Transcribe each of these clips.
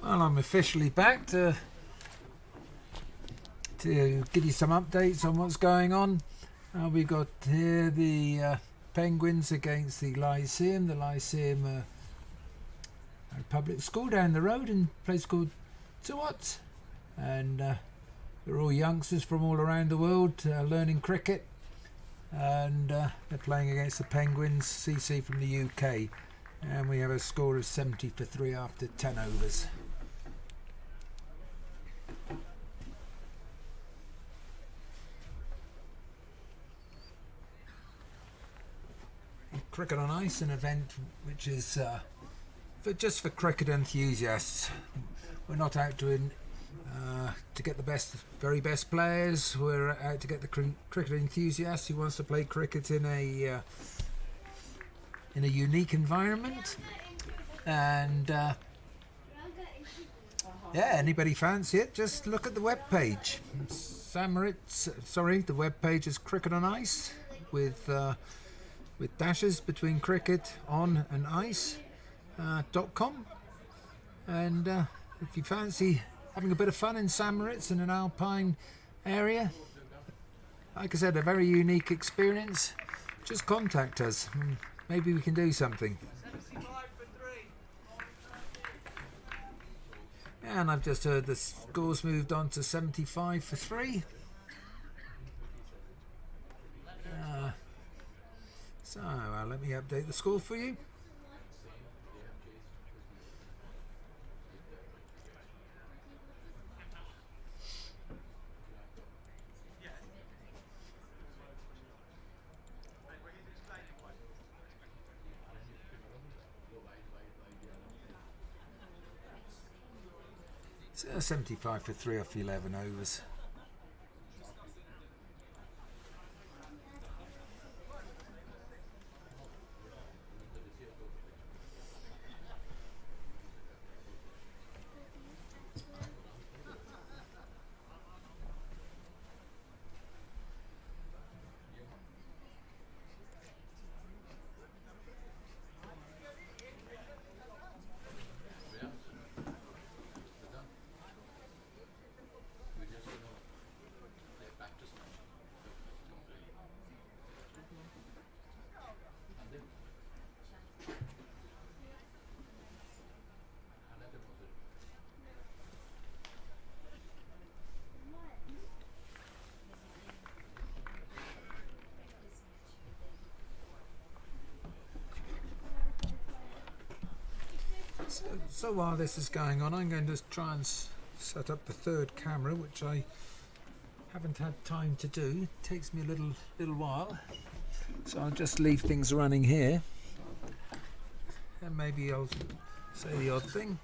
Well, I'm officially back to give you some updates on what's going on. We've got here the Penguins against the Lyceum. The Lyceum a public school down the road in a place called Zuoz, and they're all youngsters from all around the world learning cricket, and they're playing against the Penguins CC from the UK, and we have a score of 70 for 3 after 10 overs. Cricket on Ice, an event which is just for cricket enthusiasts. We're not out to get the very best players. We're out to get the cricket enthusiast who wants to play cricket in a unique environment. And yeah, anybody fancy it? Just look at the web page. The web page is Cricket on Ice with dashes between cricket on and ice.com, and if you fancy having a bit of fun in St Moritz in an alpine area, like I said, a very unique experience, just contact us. Maybe we can do something. Yeah, and I've just heard the scores moved on to 75 for 3. So let me update the score for you. So 75 for 3 off 11 overs. So while this is going on, I'm going to try and set up the third camera, which I haven't had time to do. It takes me a little while, so I'll just leave things running here, and maybe I'll say the odd thing.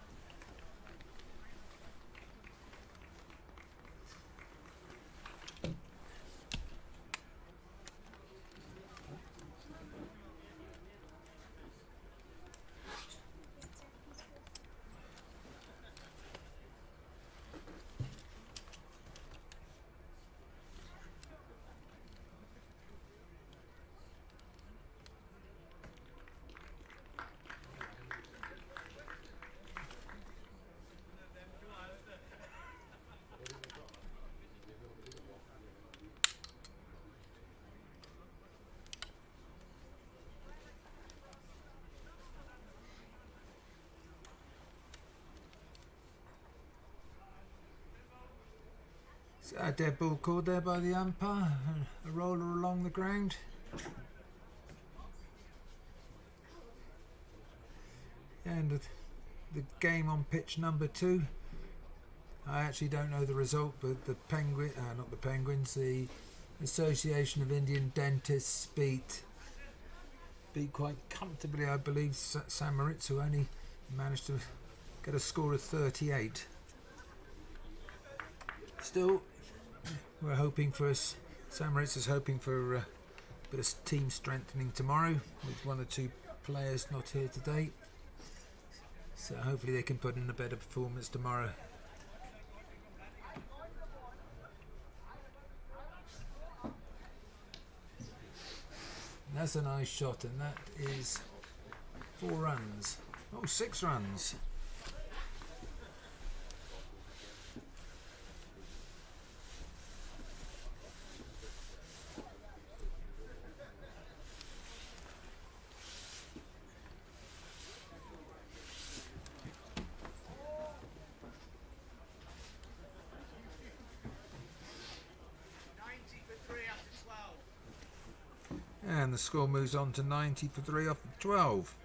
A dead ball called there by the umpire, a roller along the ground. And the game on pitch number 2. I actually don't know the result, but the the Association of Indian Dentists beat quite comfortably, I believe, St Moritz, who only managed to get a score of 38. Still, we're hoping for St Moritz is hoping for a bit of team strengthening tomorrow with 1 or 2 players not here today. So hopefully they can put in a better performance tomorrow. And that's a nice shot, and that is 4 runs. Oh, 6 runs. the score moves on to 90 for 3 off of 12.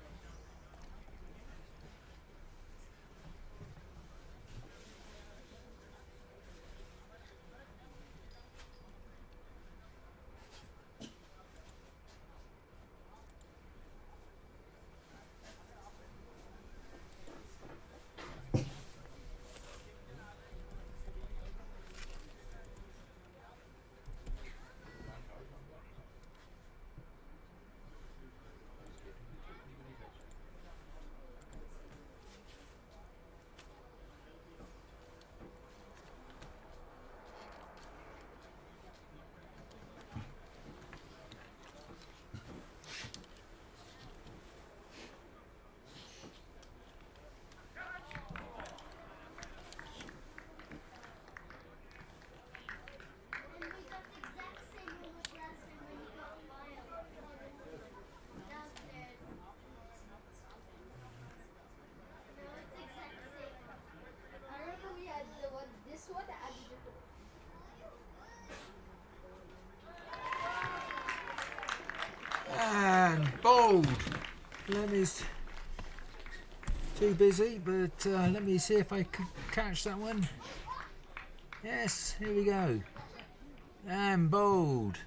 And bold. Too busy, but let me see if I can catch that one. Yes, here we go. And bold.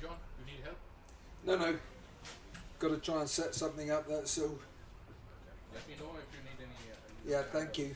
John, you need help? No. Got to try and set something up, that's all. Let me know if you need any. Yeah, thank you.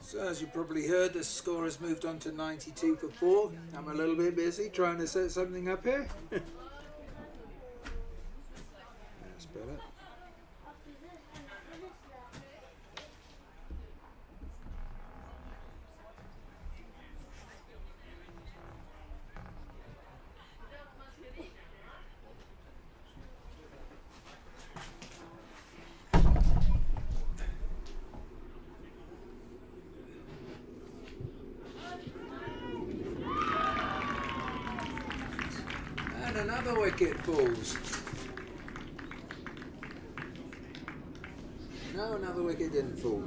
So as you probably heard, the score has moved on to 92 for 4. I'm a little bit busy trying to set something up here. That's better. another wicket falls. No, another wicket didn't fall.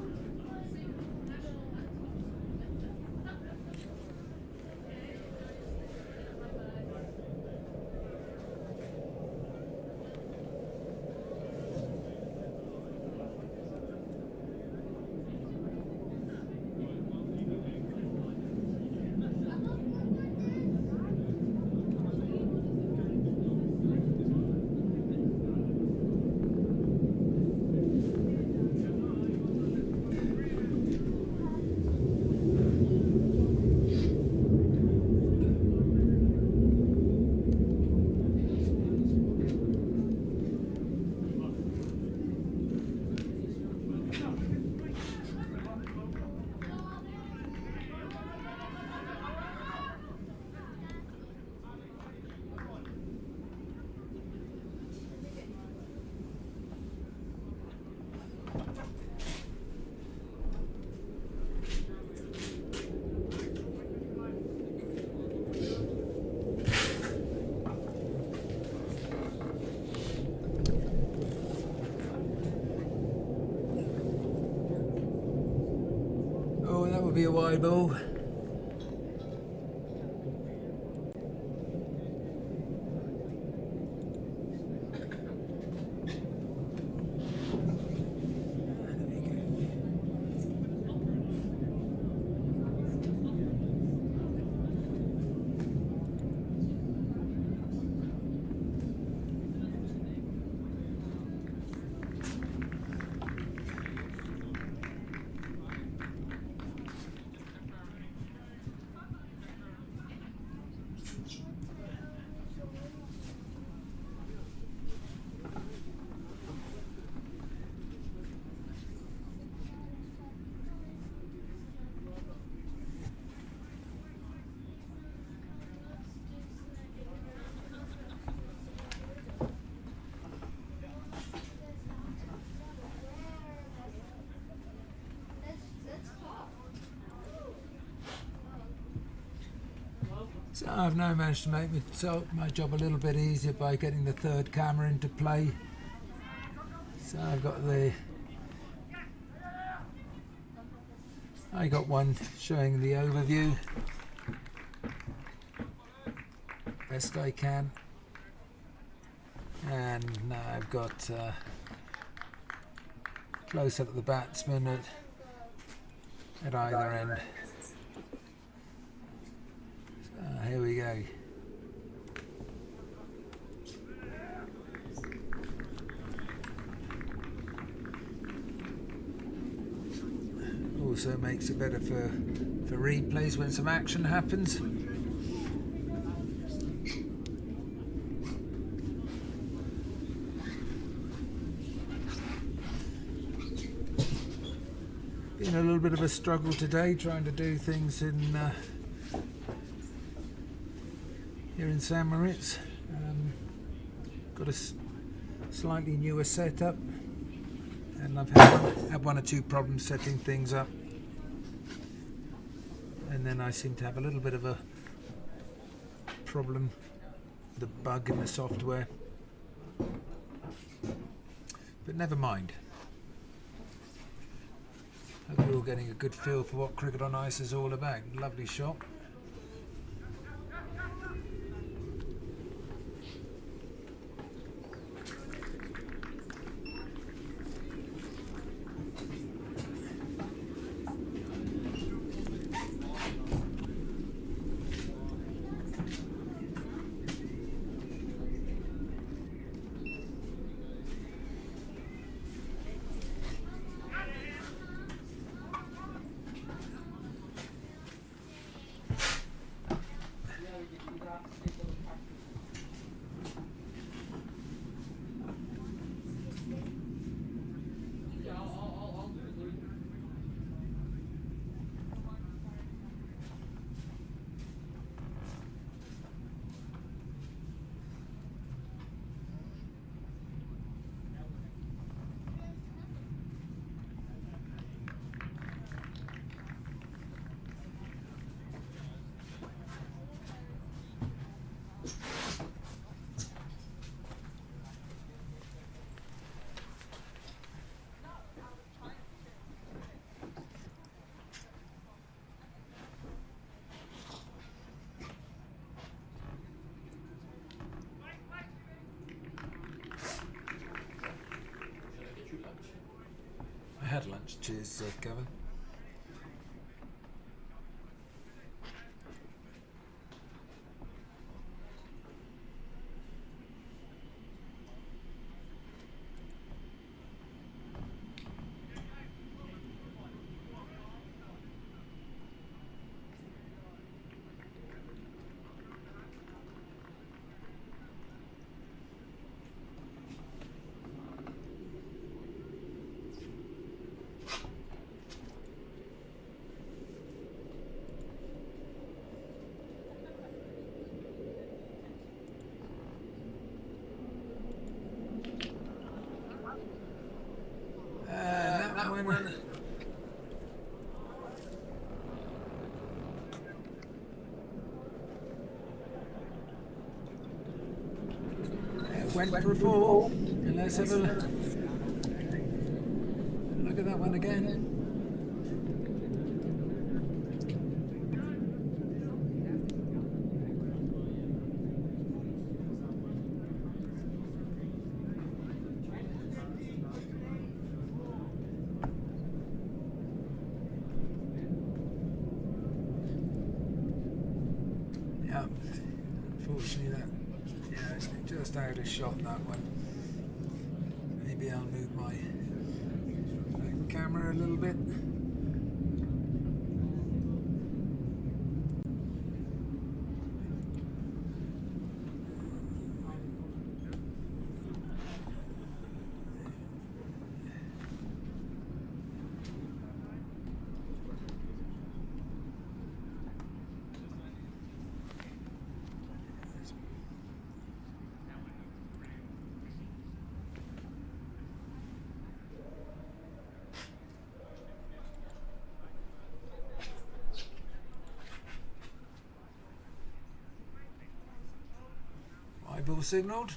Oh, that would be a wide ball. So I've now managed to make my job a little bit easier by getting the third camera into play. So I got one showing the overview best I can, and now I've got close up at the batsman at either end. Here we go. Also makes it better for replays when some action happens. Been a little bit of a struggle today trying to do things here in St Moritz. Got a slightly newer setup, and I've had one or two problems setting things up, and then I seem to have a little bit of a problem, the bug in the software, but never mind. Hope you're all getting a good feel for what cricket on ice is all about. Lovely shot. had lunch. Cheers, Kevin. That one. Went for a fall. And let's have a look at that one again. Yeah, unfortunately it's just out of shot, that one. Maybe I'll move my camera a little bit. Ball signalled.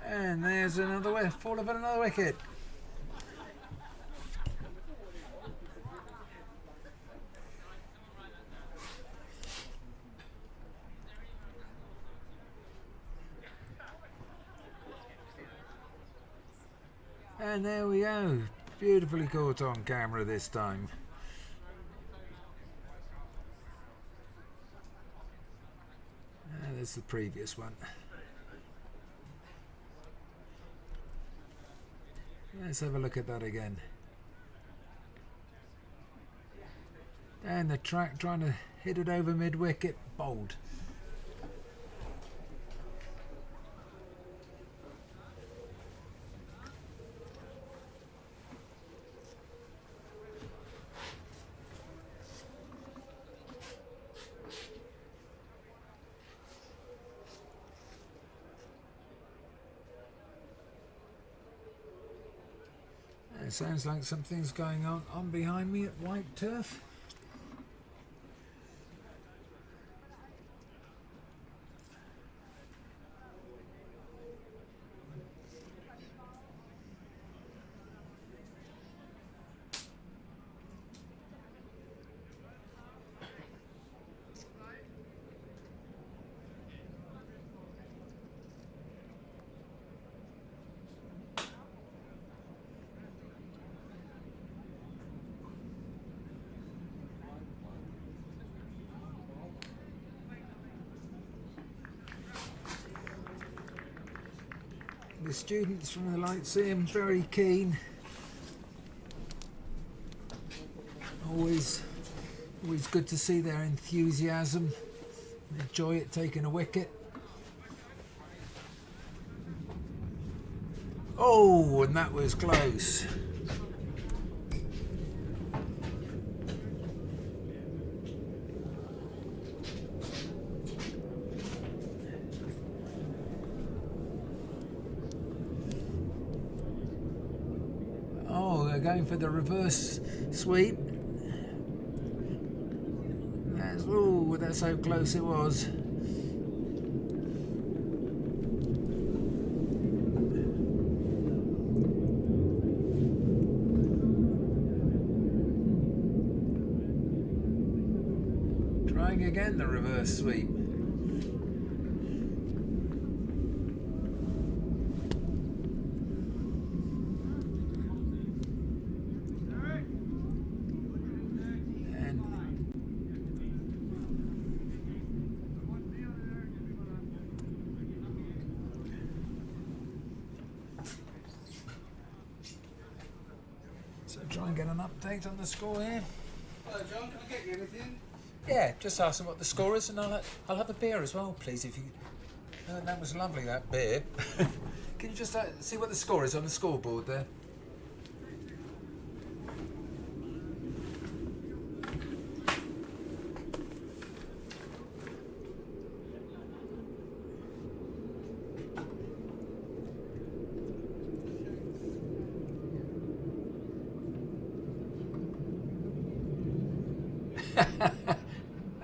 And there's another fall of another wicket. And there we go. Beautifully caught on camera this time. And there's the previous one. Let's have a look at that again. And the track trying to hit it over mid-wicket, bowled. It sounds like something's going on behind me at white turf. The students from the Lyceum very keen. Always good to see their enthusiasm, their joy at taking a wicket. Oh, and that was close. Oh, going for the reverse sweep. That's how close it was. Trying again the reverse sweep. So try and get an update on the score here. Hello, John. Can I get you anything? Yeah, just ask them what the score is, and I'll have a beer as well, please. If you, that was lovely, that beer. Can you just see what the score is on the scoreboard there?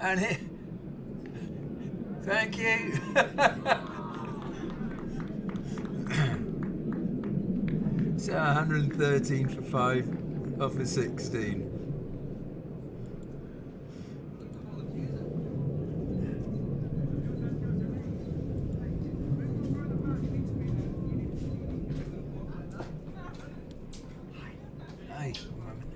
And it, thank you. So 113 for 5 off of 16. Hey, one moment.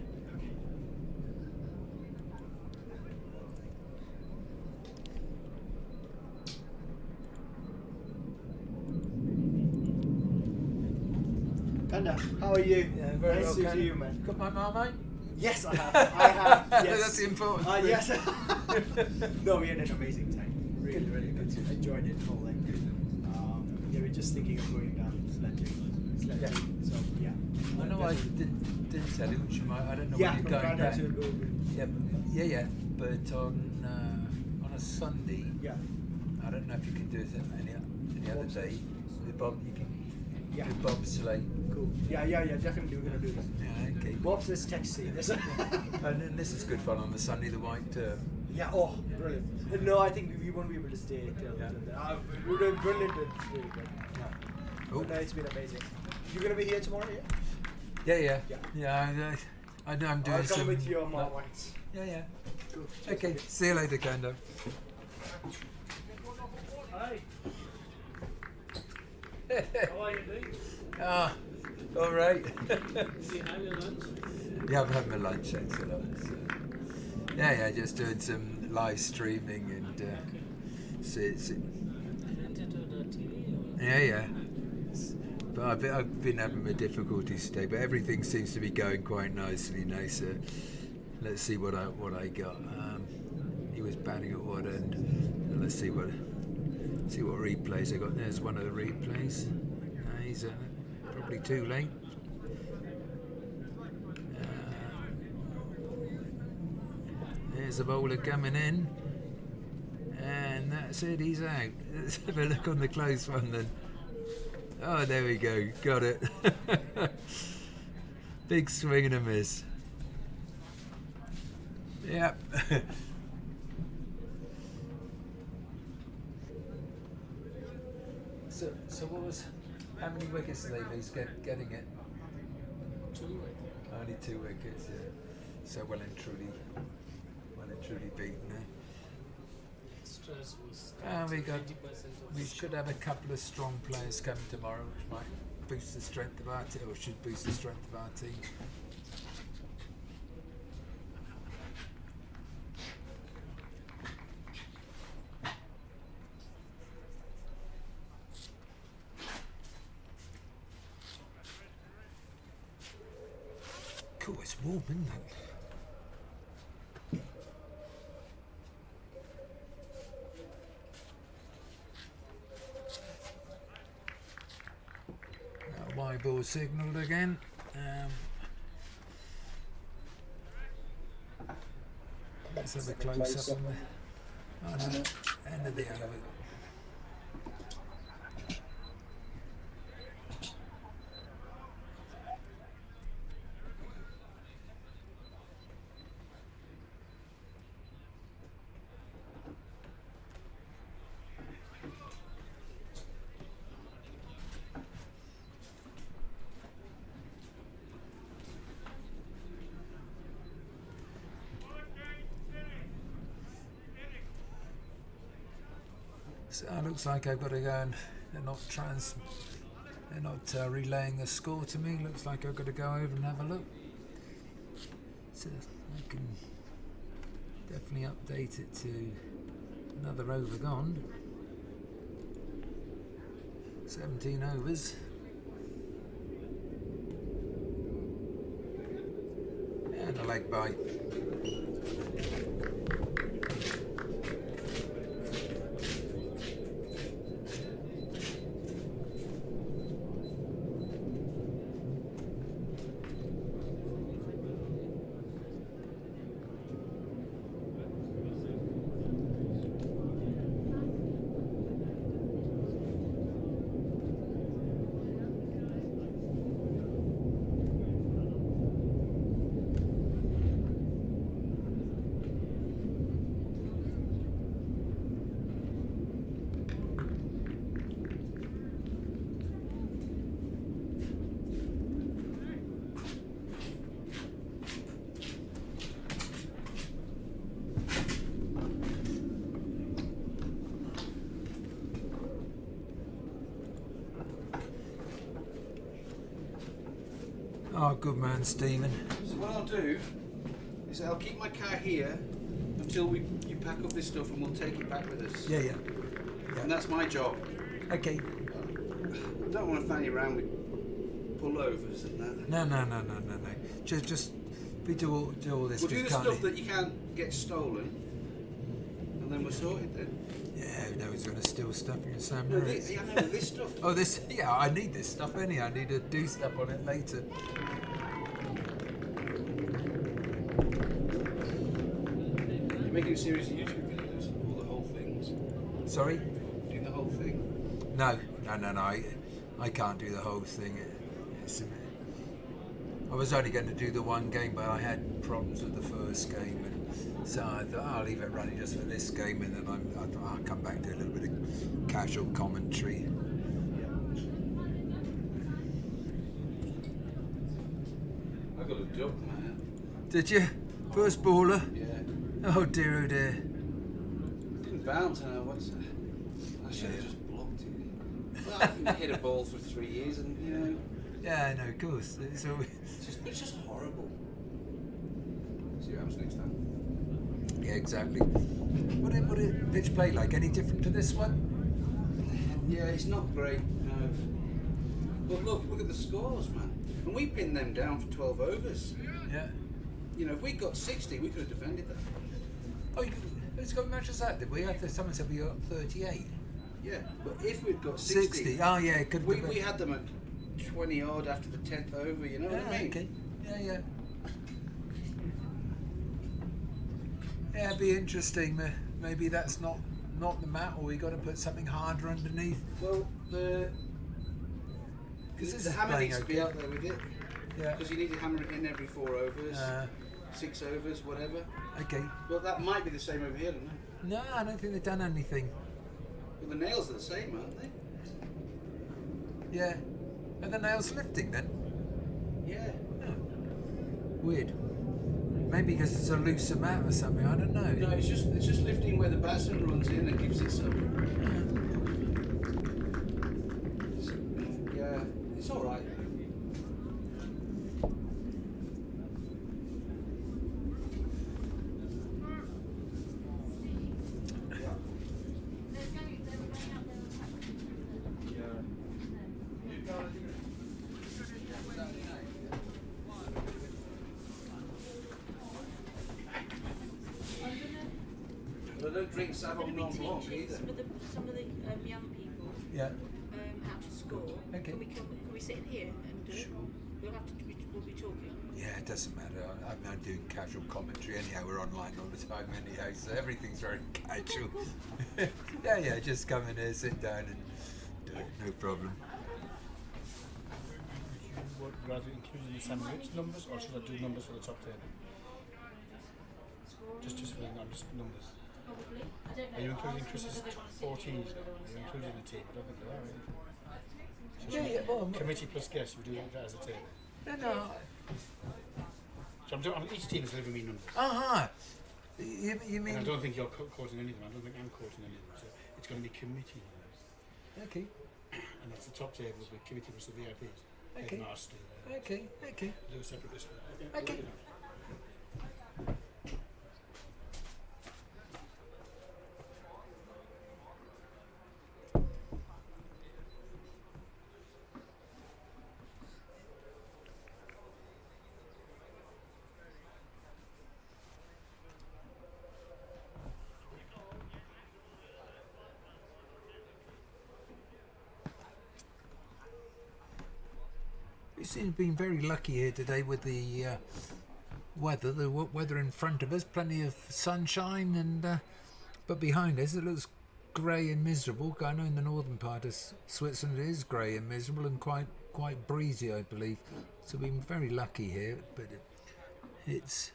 How are you? Yeah, very nice well, to Ken. see you, man. Got my marmite? Yes, I have. I have. Yes. That's the important thing. Yes. No, we had an amazing time. Really, Good, really good. good. Enjoyed it all. Like, yeah, we're just thinking of going down sledging. Yeah. So yeah. I know I didn't tell you, which you might. I don't know Yeah, when from you're going Canada back. to Yeah, but on a Sunday, yeah. I don't know if you can do it any other day. With Bob, you can Yeah. do bobsleigh. Cool. Yeah, definitely we're gonna do that. Yeah, okay. Bob's this taxi. And then this is good fun on the Sunday, the white turf. Yeah, oh, brilliant. No, I think we won't be able to stay till Yeah. we're doing brilliant and really good. Yeah. Oh. But no, it's been amazing. You're gonna be here tomorrow, yeah? Yeah. I know I'm doing I'll some. come with your marmites. Yeah. Cool. Okay, see you later, Kando. Hi. How are you doing? Ah, all right. Did you have your lunch? Yeah, I've had my lunch, excellent. So, yeah, just doing some live streaming and see. Connected to the TV? Yeah. But I've been having my difficulties today, but everything seems to be going quite nicely now. So let's see what I got. He was batting at what end? And let's see what replays I got. There's one of the replays. He's probably too late. There's a bowler coming in, and that's it. He's out. Let's have a look on the close one then. Oh, there we go. Got it. Big swing and a miss. Yep. So what was? How many wickets did they lose getting it? 2, I think. Only 2 wickets. Yeah. So well and truly beaten. Extras was We got. 90% of We the should have a couple of strong players coming tomorrow, which might boost the strength of our team, or should boost the strength of our team. Cool, it's warm, isn't it? Y ball signalled again. Let's have a close up on the end of the over. So it looks like I've got to go and they're not relaying the score to me. Looks like I've got to go over and have a look. So I can definitely update it to another over gone. 17 overs. And a leg bye. Oh, good man, Stephen. So what I'll do is I'll keep my car here until you pack up this stuff and we'll take it back with us. Yeah. And that's my job. Okay. I don't want to fanny around with pullovers and that. No. Just we do all this. We'll do the can't stuff that you can't get stolen, and then we'll sort it then. Yeah, no one's going to steal stuff from Sam. No, this stuff. Oh, this. Yeah, I need this stuff anyhow. I need to do stuff on it later. You're making a series of YouTube videos of all the whole things. Sorry? Doing the whole thing. No. I can't do the whole thing. I was only going to do the one game, but I had problems with the first game, and so I thought I'll leave it running just for this game, and then I thought I'll come back and do a little bit of casual commentary. I got a duck, man. Did you? First baller? Yeah. Oh dear, oh dear. It didn't bounce, and I should have just blocked it. Well, I haven't hit a ball for 3 years, and you know. Yeah, no, of course. It's always... It's just horrible. See what happens next time. Yeah, exactly. What did pitch play like? Any different to this one? Yeah, it's not great, no. But look at the scores, man. And we pinned them down for 12 overs. Yeah. You know, if we'd got 60, we could have defended that. Oh, it's got much as that, did we? I thought someone said we got 38. Yeah, but if we'd got 60, Oh, yeah, it could have we had them at 20 odd after the 10th over, you know what I mean? Okay. Yeah. Yeah, it'd be interesting. Maybe that's not the mat, or we got to put something harder underneath. Well, the hammer needs to be out there with it. Yeah. Because you need to hammer it in every 4 overs, 6 overs, whatever. Okay. Well, that might be the same over here, don't it? No, I don't think they've done anything. Well, the nails are the same, aren't they? Yeah. Are the nails lifting then? Yeah. Oh. Weird. Maybe because it's a looser mat or something. I don't know. No, it's just lifting where the batsman runs in and gives it some. Yeah, it's all right. I don't drink Savon non blanc either. Some of the young people Yeah. how to score. Okay. Can we sit in here and do it? We'll be talking. Yeah, it doesn't matter. I'm doing casual commentary anyhow. We're online all the time anyhow, so everything's very casual. yeah. Just come in here, sit down, and do it. No problem. Would you rather include the sandwich numbers, or should I do numbers for the top table? Just numbers. Probably. I don't know. Are you including Chris's 14s now? Are you including the team? I don't think they are, really. Yeah. Well, Committee plus guests, you do that as a table. no. So each team is giving me numbers. You mean? And I don't think you're caught in any of them. I don't think I'm caught in any of them. So It's going to be committee. Okay. And it's the top table. The committee was the VIPs. Okay. Headmaster. Okay. Okay. Do a separate list. Okay. We seem to have been very lucky here today with the weather. The weather in front of us, plenty of sunshine, and but behind us it looks grey and miserable. I know in the northern part of Switzerland it is grey and miserable and quite breezy, I believe. So we've been very lucky here, but that's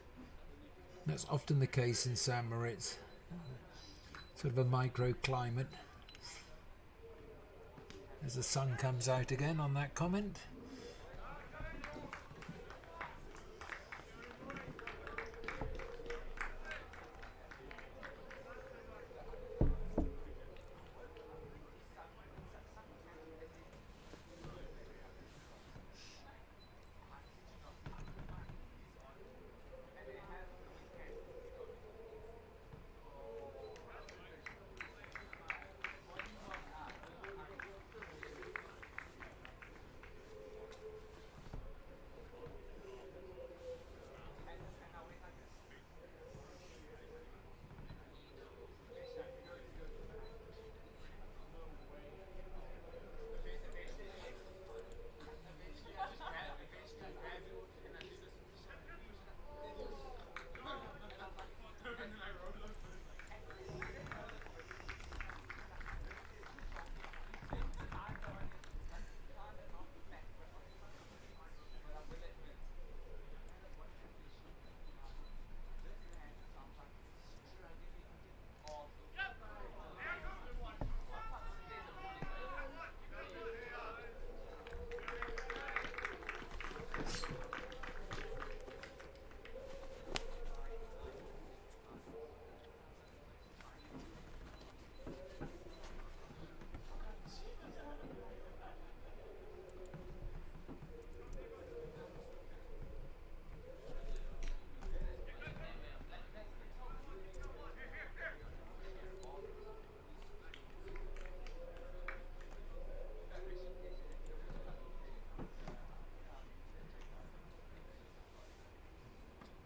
often the case in St. Moritz. Sort of a microclimate. As the sun comes out again on that comment.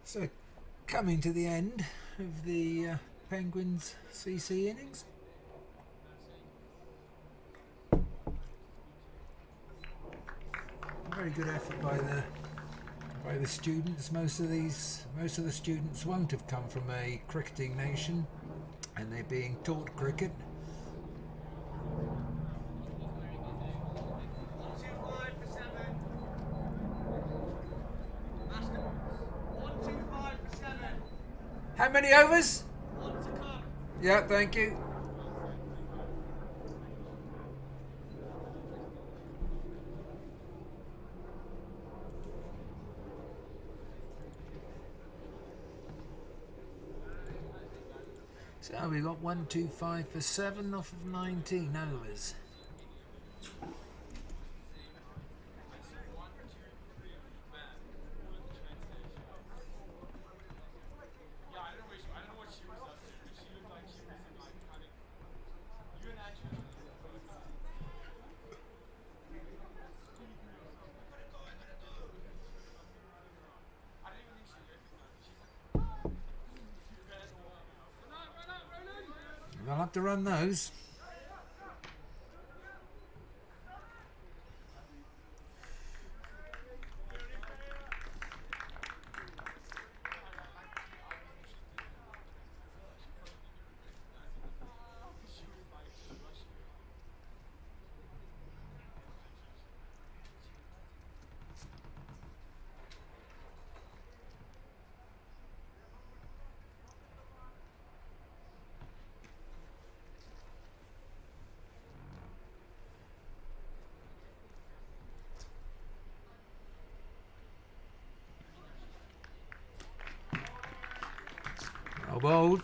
So, coming to the end of the Penguins CC innings. Very good effort by the students. Most of the students won't have come from a cricketing nation, and they're being taught cricket. How many overs? Yeah, thank you. So we got 125 for 7 off of 19 overs. I'll have to run those. Well bowled.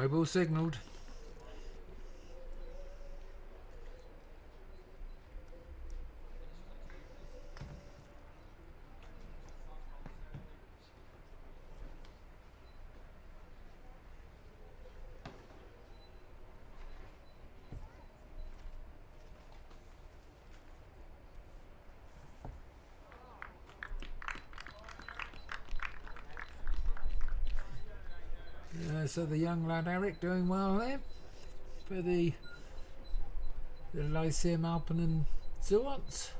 Eyeball signalled. So the young lad Eric doing well there for the Lyceum, Alpinum, Zuoz.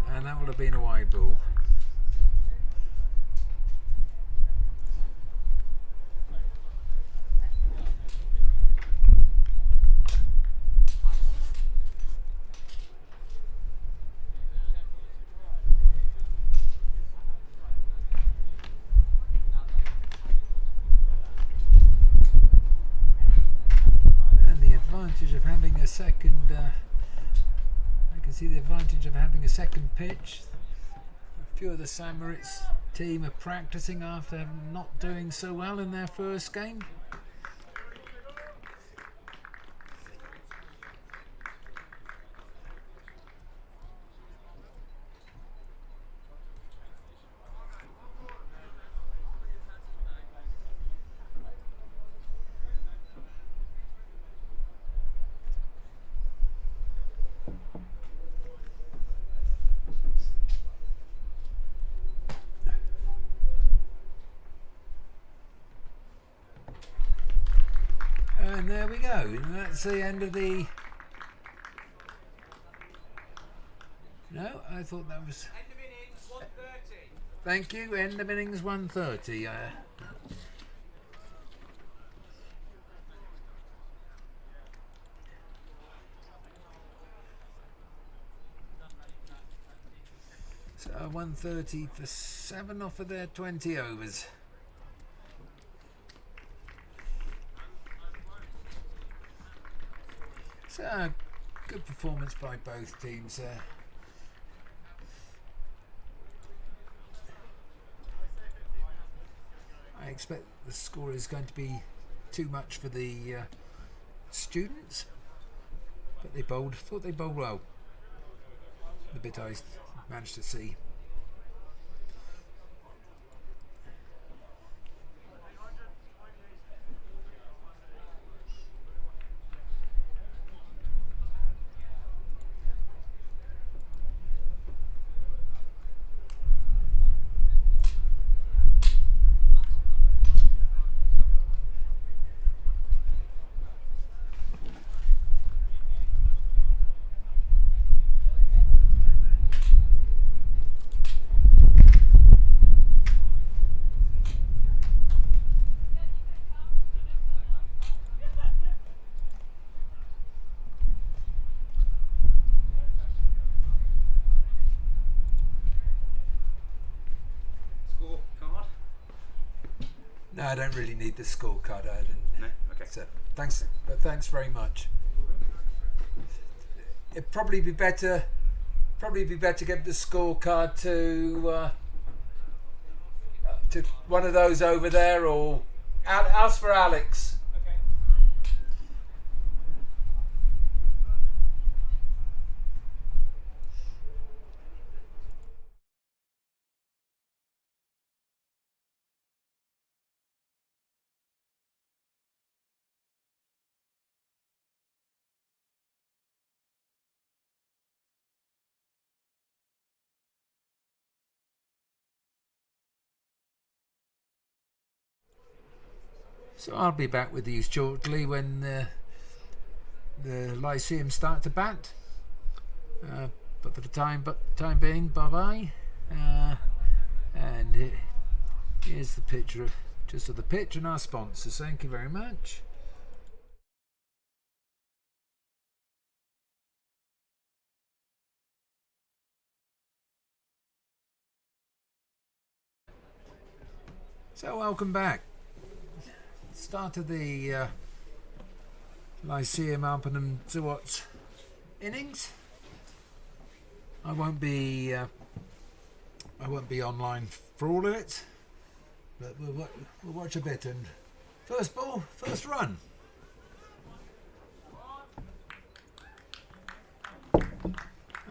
And that would have been a wide ball. And the advantage of having a second see the advantage of having a second pitch. A few of the Samarits team are practicing after not doing so well in their first game. And there we go. And that's the end of the... No, I thought that was... End of innings, 130. Thank you. End of innings 130. So 130 for 7 off of their 20 overs. So good performance by both teams there. I expect the score is going to be too much for the students, but they thought they bowled well. The bit I managed to see. No, I don't really need the scorecard. No? Okay. So thanks, but thanks very much. It'd probably be better to give the scorecard to one of those over there, or ask for Alex. So I'll be back with you shortly when the Lyceum start to bat. But for the time being, bye bye. And here's the picture of just of the pitch and our sponsors. Thank you very much. So welcome back. Start of the Lyceum, Alpinum, Zuoz innings. I won't be online for all of it, but we'll watch a bit. And first ball, first run.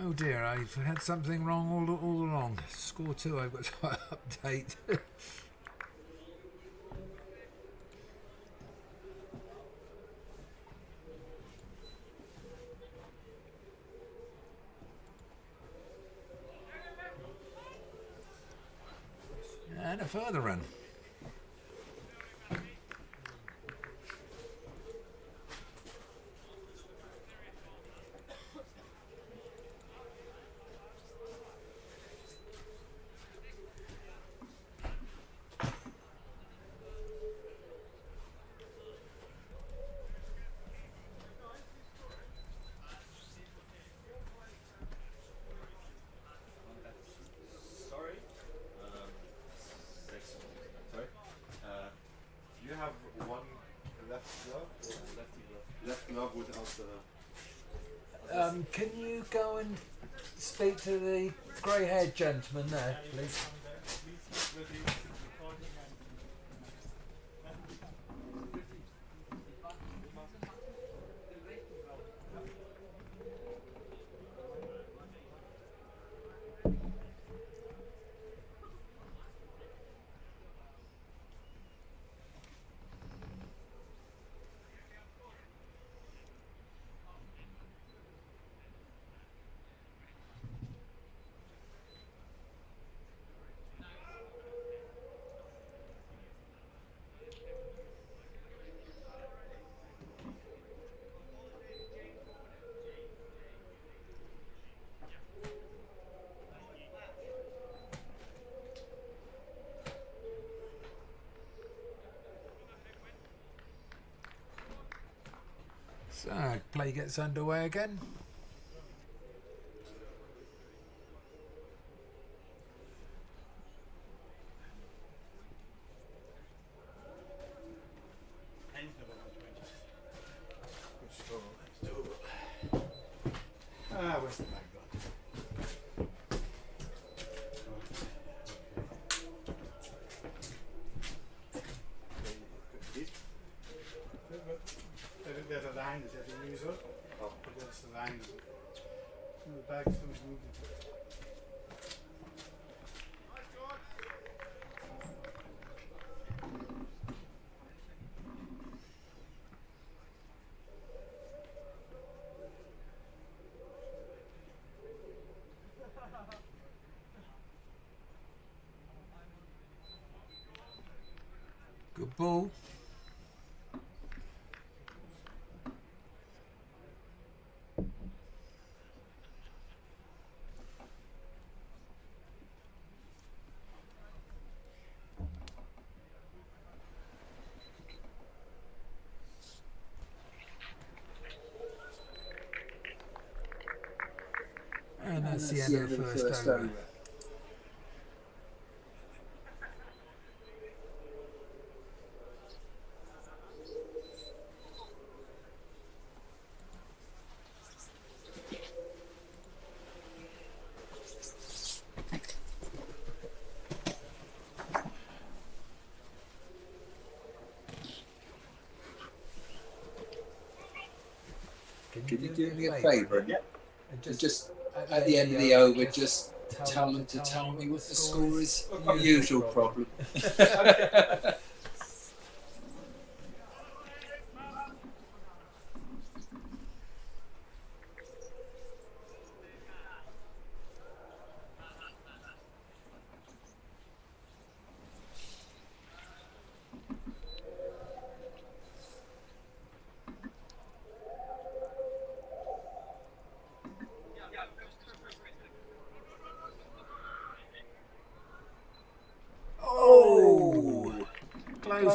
Oh dear, I've had something wrong all along. Score 2, I've got to update. And a further run. You have one left glove or lefty glove? Left glove without the. Can you go and speak to the grey-haired gentleman there, please? So, play gets underway again. Where's the bag gone? There's a line that you have to use up. Against the lines. The bag's moved. Good ball. And that's the end of the first over. Can you do me a favour and just at the end of the over, just tell them to tell me what the score is? Usual problem.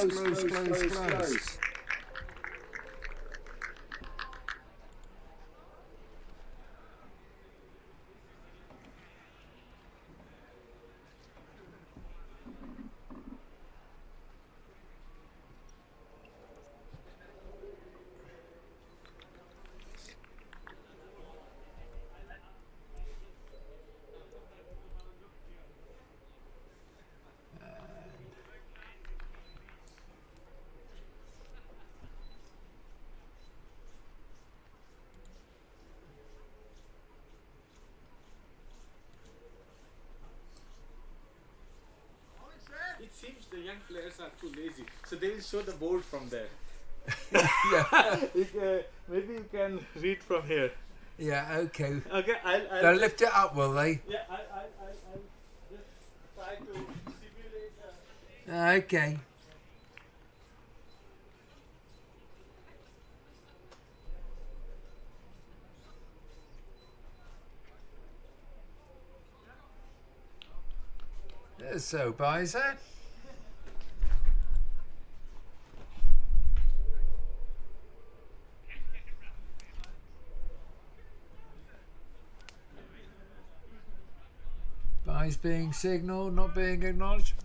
close. It seems the young players are too lazy, so they will show the board from there. Yeah. Maybe you can read from here. Yeah, okay. Okay, I'll They'll lift it up, will they? yeah, I'll just try to simulate. Okay. So, Bizer. Buys being signalled, not being acknowledged.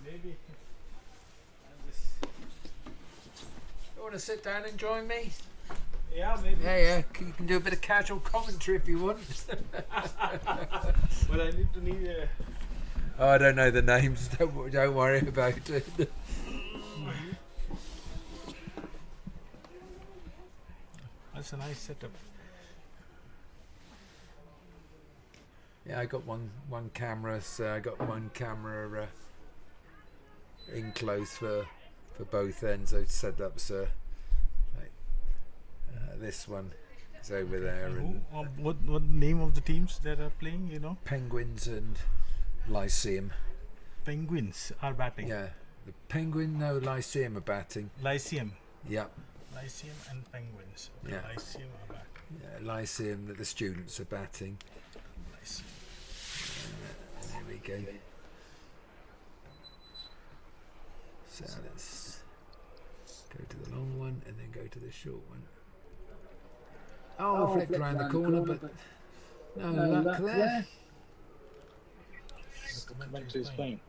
Maybe I'll just You want to sit down and join me? yeah, maybe. Yeah. You can do a bit of casual commentary if you want. Well, I need a. Oh, I don't know the names. Don't worry about it. That's a nice setup. Yeah, I got one camera. So I got one camera in close for both ends. I set up so like, this one is over there, and What name of the teams that are playing? You know, Penguins and Lyceum. Penguins are batting. Yeah, the Penguin, no, Lyceum are batting. Lyceum. Yep. Lyceum and Penguins. Okay, Yeah. Lyceum are batting. Yeah, Lyceum that the students are batting. Lyceum. There we go. So let's go to the long one and then go to the short one. Oh, flicked around the corner, but no luck there. Commentary is playing.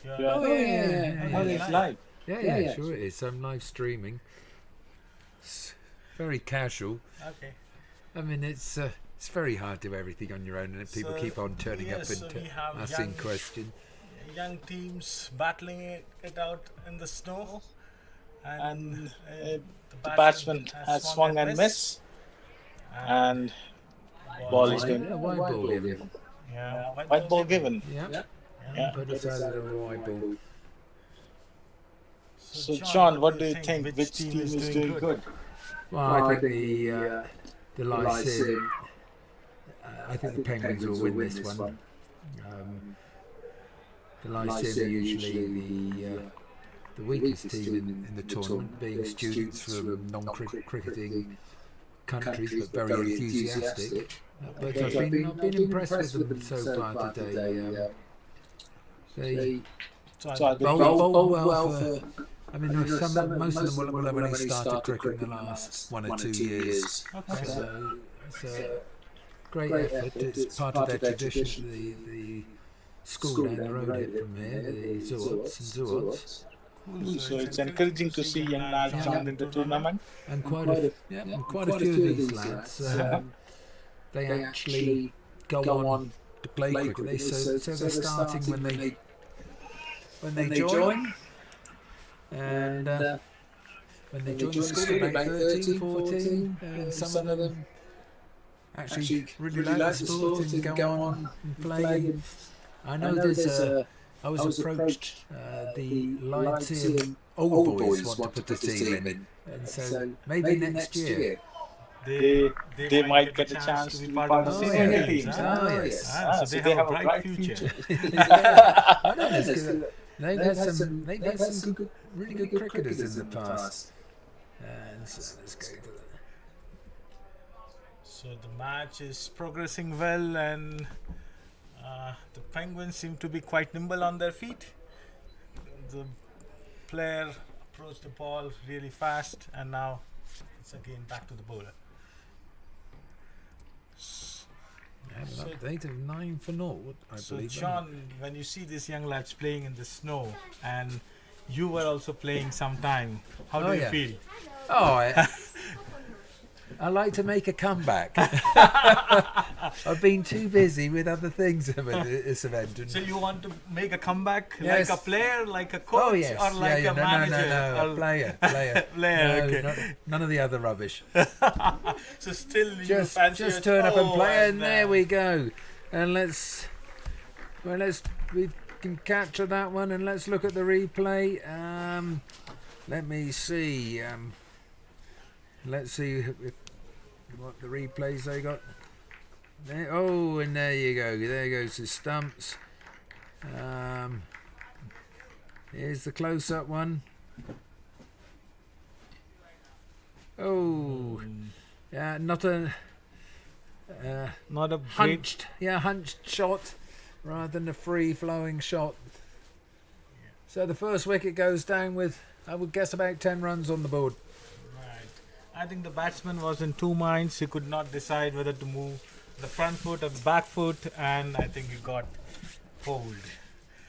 Oh, yeah. Oh, it's live. Yeah, sure it is. I'm live streaming. It's very casual. Okay. I mean, it's very hard to do everything on your own, and people So, keep on turning up yes, and so we have asking questions. young teams battling it out in the snow, and the batsman has swung and missed, and ball is going. Yeah, white ball given. Yeah, white ball given. Yeah. Yeah. Put aside a white ball. So John, what do you think? Which team is doing good? Well, I think the Lyceum. I think the Penguins will win this one. The Lyceum are usually the weakest team in the tournament, being students from non-cricketing countries, but very enthusiastic. But I've been impressed with them so far today. They bowl well for. I mean, most of them will have only started cricket in the last 1 or 2 years. Okay. So it's a great effort. It's part of their tradition. The school down the road from here, the Zuoz. So it's encouraging to see young lads join in the tournament. And quite a few of these lads they actually go on to play cricket. So they're starting when they join. And when they join the school, about 13, 14, and some of them actually really like the sport and go on and play. I know I was approached the Lyceum old boys want to put a team in, and so maybe next year they might get a chance to be part of the senior teams. Yes. So they have a bright future. I know this. They've had some really good cricketers in the past. And so let's go to that. So the match is progressing well, and the Penguins seem to be quite nimble on their feet. The player approached the ball really fast, and now it's again back to the bowler. I have an update of 9 for 0, I So believe. John, when you see these young lads playing in the snow, and you were also playing sometime, how do you feel? Oh, I like to make a comeback. I've been too busy with other things at this event. So you want to make a comeback, Yes. like a player, like a coach, Oh yes, or like a manager? no, or player. Player, No, okay. none of the other rubbish. So still you Just fancy turn up and play, and and there we go. And we can capture that one, and let's look at the replay. Let me see. Let's see what the replays they got. There, and there you go. There goes the stumps. Here's the close-up one. Oh, yeah, not a hunched, hunched shot rather than a free-flowing shot. So the first wicket goes down with, I would guess, about 10 runs on the board. I think the batsman was in two minds. He could not decide whether to move the front foot or the back foot, and I think he got pulled.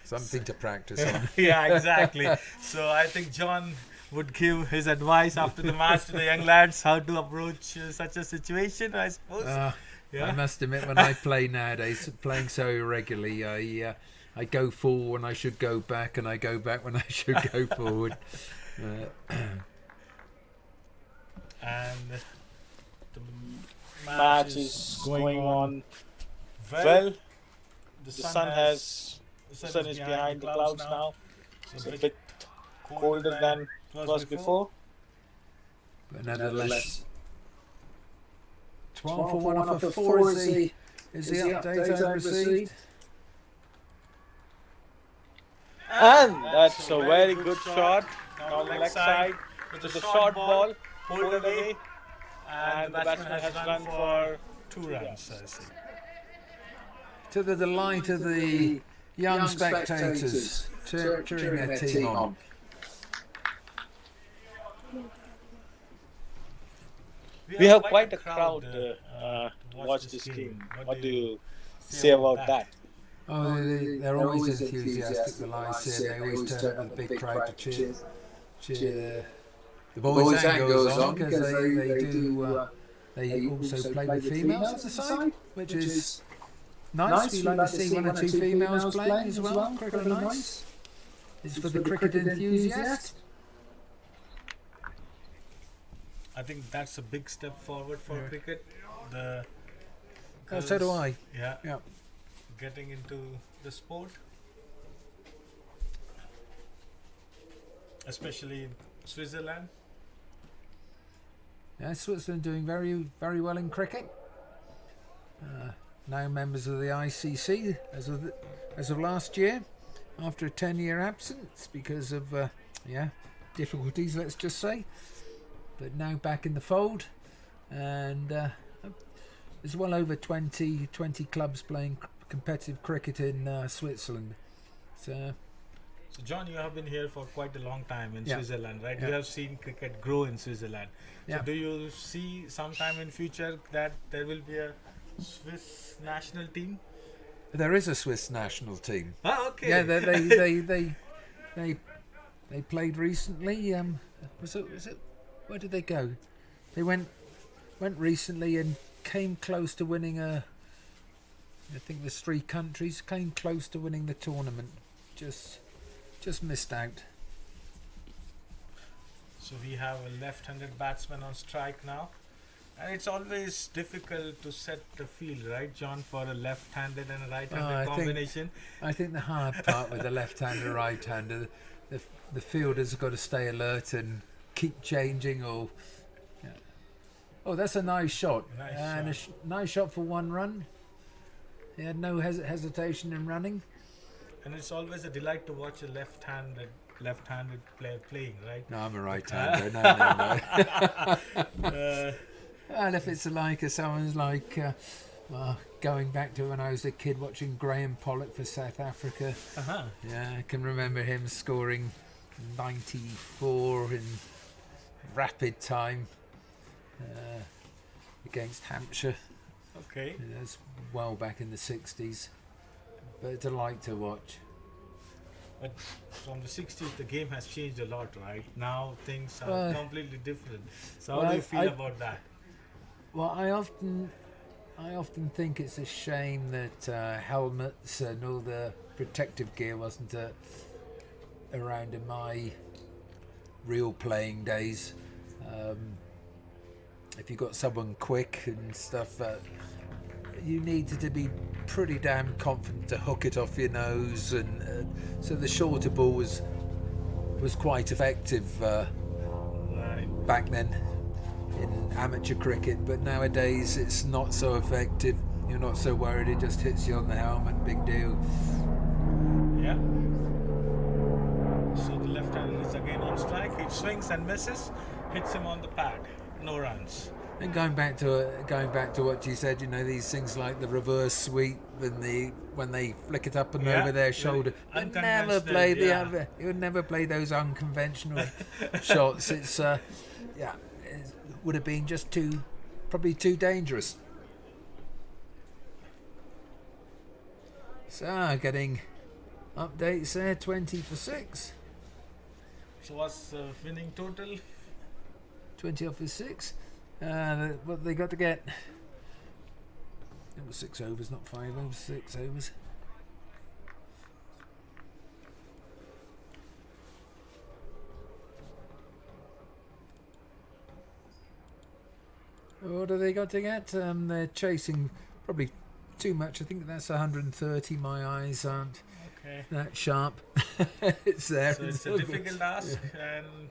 Something to practice on. Yeah, exactly. So I think John would give his advice after the match to the young lads how to approach such a situation, I suppose. I must admit, when I play nowadays, playing so irregularly, I go forward when I should go back, and I go back when I should go forward. And the match is going on well. The sun is behind the clouds now. It's a bit colder than it was before. But nevertheless, 12 for 1 off of 4 is the update I've received. And that's a very good shot down the leg side with a short ball, pulled away, and the batsman has run for 2 runs, I see. To the delight of the young spectators cheering their team on. We have quite a crowd to watch this game. What do you say about that? Oh, they're always enthusiastic, the Lyceum. They always turn up with a big crowd to cheer the boys and girls on, because they also play with females at the side, which is nice. We like to see 1 or 2 females playing as well. Cricket are nice. It's for the cricket enthusiast. I think that's a big step forward for cricket. So do I. Yeah. Getting into the sport, especially in Switzerland. Yeah, Switzerland doing very, very well in cricket. Now members of the ICC as of last year, after a 10-year absence because of difficulties, let's just say. But now back in the fold, and there's well over 20 clubs playing competitive cricket in Switzerland. So John, you have been here for quite a long time in Switzerland, right? You have seen cricket grow in Switzerland. So do you see sometime in future that there will be a Swiss national team? There is a Swiss national team. Oh, okay. Yeah, they played recently. Was it? Where did they go? They went recently and came close to winning I think there's 3 countries came close to winning the tournament. Just missed out. So we have a left-handed batsman on strike now. And it's always difficult to set the field, right, John, for a left-handed and a right-handed combination. I think the hard part with the left-hander, right-hander, the fielder's got to stay alert and keep changing. Or oh, that's a nice shot. Nice shot for 1 run. He had no hesitation in running. And it's always a delight to watch a left-handed player playing, right? No, I'm a right-hander. No. And if it's someone's like, going back to when I was a kid watching Graham Pollock for South Africa. Yeah, I can remember him scoring 94 in rapid time against Hampshire. Okay. That's well back in the 60s. But it's a delight to watch. But from the 60s, the game has changed a lot, right? Now things are completely different. So how do you feel about that? Well, I often think it's a shame that helmets and all the protective gear wasn't around in my real playing days. If you got someone quick and stuff, you needed to be pretty damn confident to hook it off your nose, and so the shorter ball was quite effective back then in amateur cricket, but nowadays it's not so effective. You're not so worried, it just hits you on the helmet, big deal. Yeah. So the left-hander is again on strike. He swings and misses, hits him on the pad. No runs. And going back to what you said, these things like the reverse sweep and when they flick it up and over their shoulder, you would never play those unconventional shots. It's it would have been just probably too dangerous. So getting updates there, 20 for 6. So what's the winning total? 20 off his 6. What they got to get? It was 6 overs, not 5 overs. 6 overs. What do they got to get? They're chasing probably too much. I think that's 130. My eyes aren't that sharp. It's there. So it's a difficult ask, and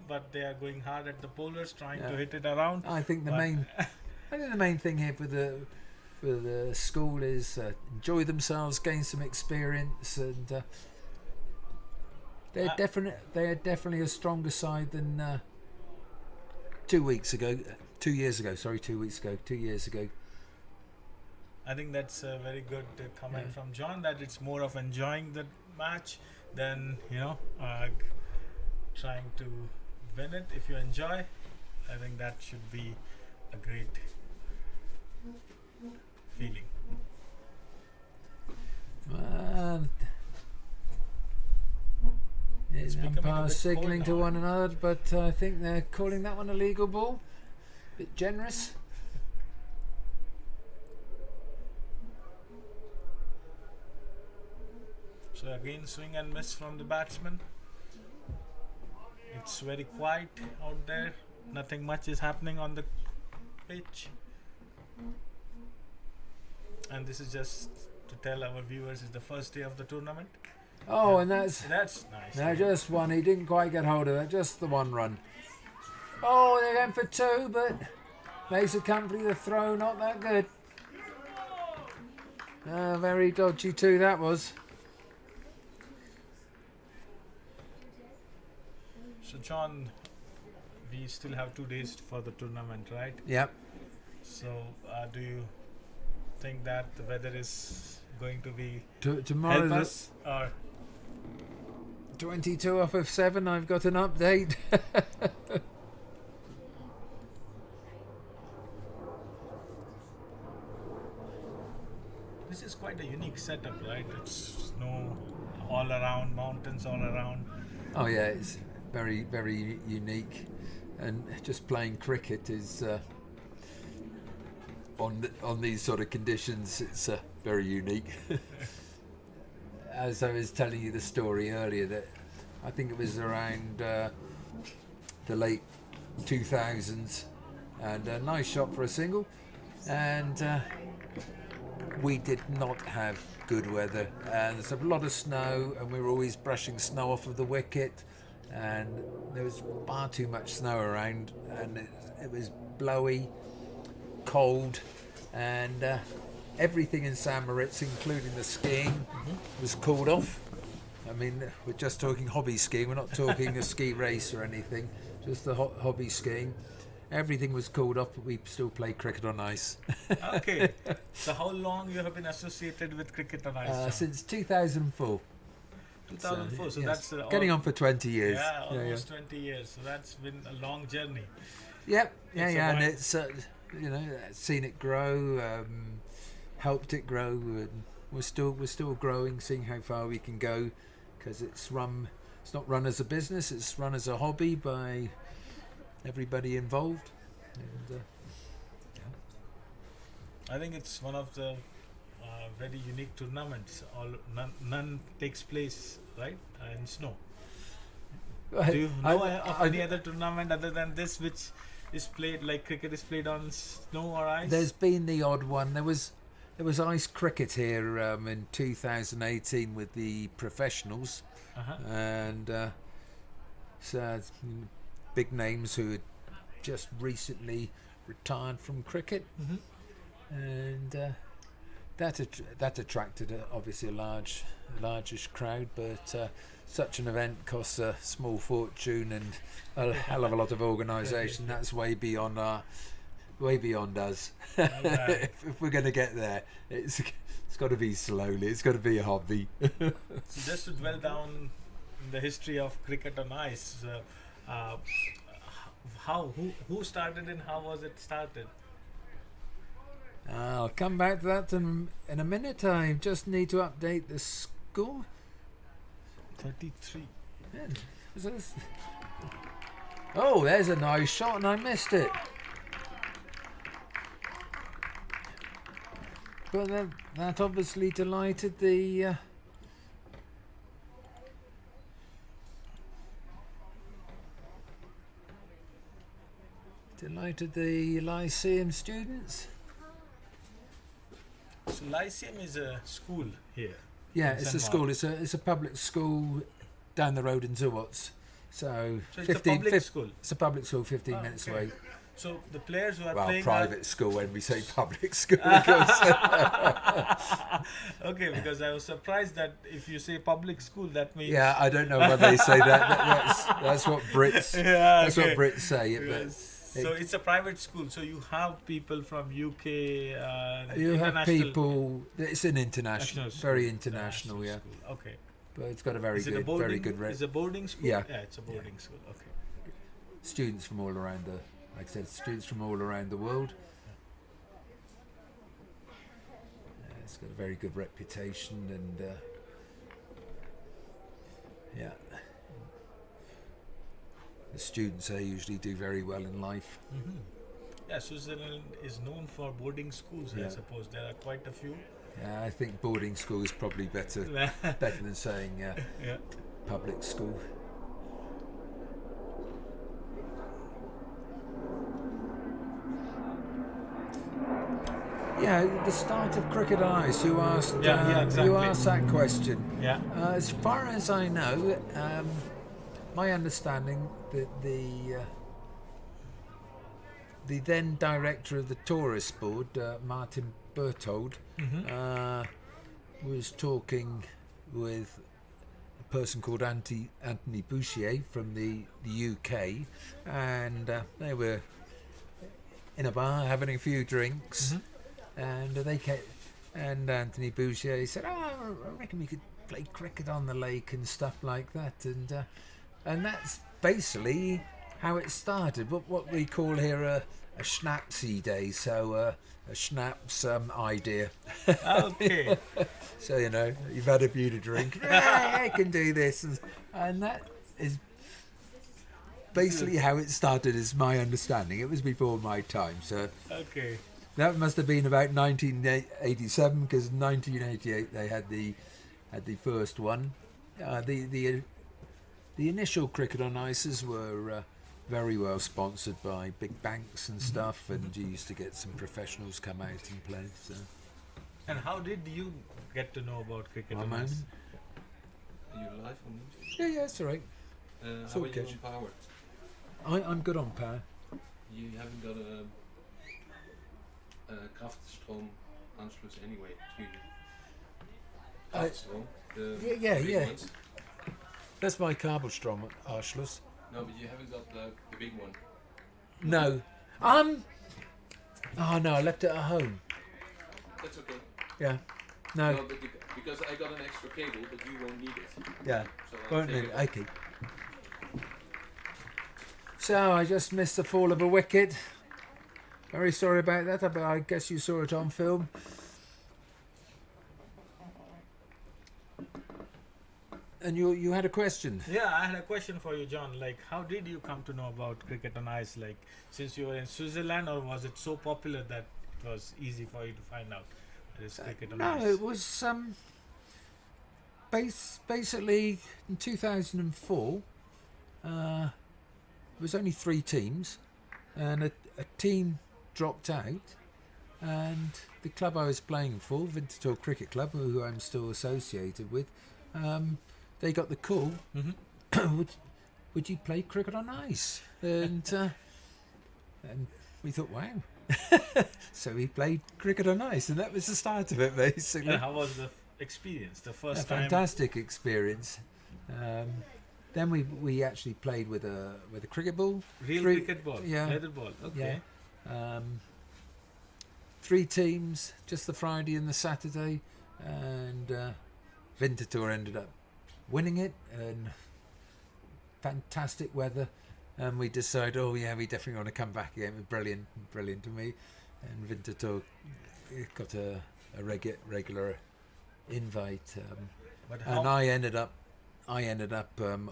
but they are going hard at the bowlers, trying to hit it around. I think the main thing here for the school is enjoy themselves, gain some experience, and they're definitely a stronger side than 2 weeks ago. 2 years ago, sorry, 2 weeks ago, 2 years ago. I think that's a very good comment from John, that it's more of enjoying the match than trying to win it. If you enjoy, I think that should be a great feeling. It's umpires signalling to one another, but I think they're calling that one a legal ball. Bit generous. So again, swing and miss from the batsman. It's very quiet out there. Nothing much is happening on the pitch. And this is just to tell our viewers, it's the first day of the tournament. Oh, and that's nice. Now just one. He didn't quite get hold of that. Just the one run. Oh, they're going for 2, but makes a comfy the throw. Not that good. Very dodgy 2 that was. So John, we still have 2 days for the tournament, right? Yep. So do you think that the weather is going to be tomorrow? Help us, or 22 off of 7. I've got an update. This is quite a unique setup, right? It's snow all around, mountains all around. Oh yeah, it's very, very unique, and just playing cricket is on these sort of conditions, it's very unique. As I was telling you the story earlier, that I think it was around the late 2000s, and a nice shot for a single, and we did not have good weather, and there's a lot of snow, and we were always brushing snow off of the wicket, and there was far too much snow around, and it was blowy, cold, and everything in St Moritz, including the skiing, was called off. I mean, we're just talking hobby skiing, we're not talking a ski race or anything, just the hobby skiing. Everything was called off, but we still play cricket on ice. Okay. So how long you have been associated with cricket on ice? John? Since 2004. 2004. So yes. that's getting on for 20 years. Yeah, almost 20 years. So that's been a long journey. Yep. It's And it's seen it grow, helped it grow, and we're still growing, seeing how far we can go, because it's not run as a business, it's run as a hobby by everybody involved. And, I think it's one of the very unique tournaments. None takes place, right, in snow. Do you know of any other tournament other than this which is played, like cricket is played on snow or ice? There's been the odd one. There was ice cricket here in 2018 with the professionals, and so big names who had just recently retired from cricket, and that attracted obviously a largish crowd, but such an event costs a small fortune and a hell of a lot of organisation. That's way beyond us. If we're going to get there, it's got to be slowly. It's got to be a hobby. So just to dwell down in the history of cricket on ice, who started and how was it started? I'll come back to that in a minute. I just need to update the score. 33. Yeah. Oh, there's a nice shot and I missed it. But that obviously delighted the Lyceum students. So Lyceum is a school here. Yeah, in it's St. a school. Mark. It's a public school down the road in Zuoz. So it's a public school. It's a public school, 15 minutes okay. away. So the players who are Well, playing private school when we say public school. Because okay, because I was surprised that if you say public school, that means yeah, I don't know whether they say that. That's what Brits. Yeah, that's okay. what Brits say. So it's a private school. So you have people from UK. You have international- people. It's an international, National very school. international, yeah. School. Okay. But it's got a very Is it a good, boarding? very good Is it a boarding school? Yeah. Yeah, it's a boarding school. Okay. students from all around the, like I said, students from all around the world. It's got a very good reputation, and yeah, the students there usually do very well in life. Mm-hmm. Yeah, Switzerland is known for boarding schools. I suppose there are quite a few. Yeah, I think boarding school is probably better than saying public school. Yeah, the start of cricket on ice. You asked. Exactly. You asked that question. Yeah. As far as I know, my understanding that the then director of the tourist board, Martin Berthold, was talking with a person called Anthony Bouchier from the UK, and they were in a bar having a few drinks, and and Anthony Bouchier said, I reckon we could play cricket on the lake and stuff like that, and that's basically how it started. What we call here a schnapsy day, so a schnapps idea. Okay. So you've had a few to drink. I can do this, and that is basically how it started. Is my understanding. It was before my time, so. Okay. that must have been about 1987, because 1988 they had the first one. The initial cricket on ices were very well sponsored by big banks and stuff, and you used to get some professionals come out and play. So. And how did you get to know about cricket One on moment. ice? Are you live on YouTube? Yeah, it's all right. How all are you good. on power? I'm good on power. You haven't got a Kraftstrom-Anschluss anyway, do you? Kraftstrom? Yeah. Ones? That's my Kabelstrom Anschluss. No, but you haven't got the big one. No. Oh no, I left it at home. That's okay. Yeah. No. No, but because I got an extra cable, but you won't need it. Yeah. So I'll Won't take need it. it. Okay. So I just missed the fall of a wicket. Very sorry about that, but I guess you saw it on film. And you had a question. Yeah, I had a question for you, John. Like, how did you come to know about cricket on ice? Like, since you were in Switzerland, or was it so popular that it was easy for you to find out there is cricket on ice? No, it was basically in 2004. There was only 3 teams, and a team dropped out, and the club I was playing for, Winterthur Cricket Club, who I'm still associated with, they got the call. Would you play cricket on ice? And we thought, wow. So we played cricket on ice, and that was the start of it, basically. And how was the experience? The A first time? fantastic experience. Then we actually played with a cricket ball. Real cricket ball? Yeah. Leather ball? Okay. Yeah. 3 teams, just the Friday and the Saturday, and Winterthur ended up winning it, and fantastic weather, and we decided, oh yeah, we definitely want to come back again. It was brilliant to me, and Winterthur got a regular invite, But how? and I ended up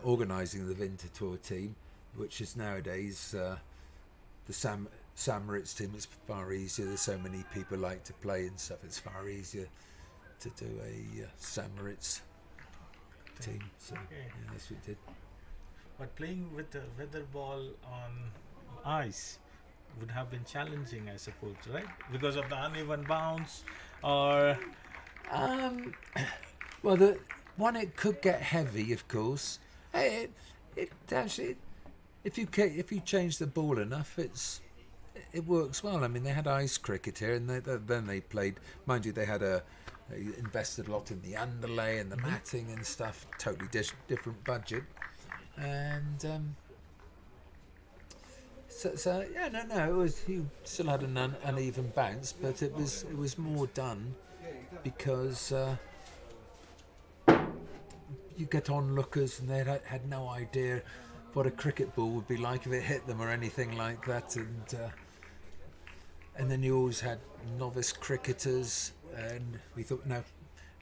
organising the Winterthur team, which is nowadays the Sam Ritz team. It's far easier. There's so many people like to play and stuff. It's far easier to do a Sam Ritz team. So yeah, that's what we did. But playing with the weather ball on ice would have been challenging, I suppose, right? Because of the uneven bounce, or Well, the one, it could get heavy, of course. It actually, if you change the ball enough, it works well. I mean, they had ice cricket here, and then they played. Mind you, they invested a lot in the underlay and the matting and stuff. Totally different budget, and so yeah, no, it was, you still had an uneven bounce, but it was more done because you get onlookers and they had no idea what a cricket ball would be like if it hit them or anything like that, and then you always had novice cricketers, and we thought, no,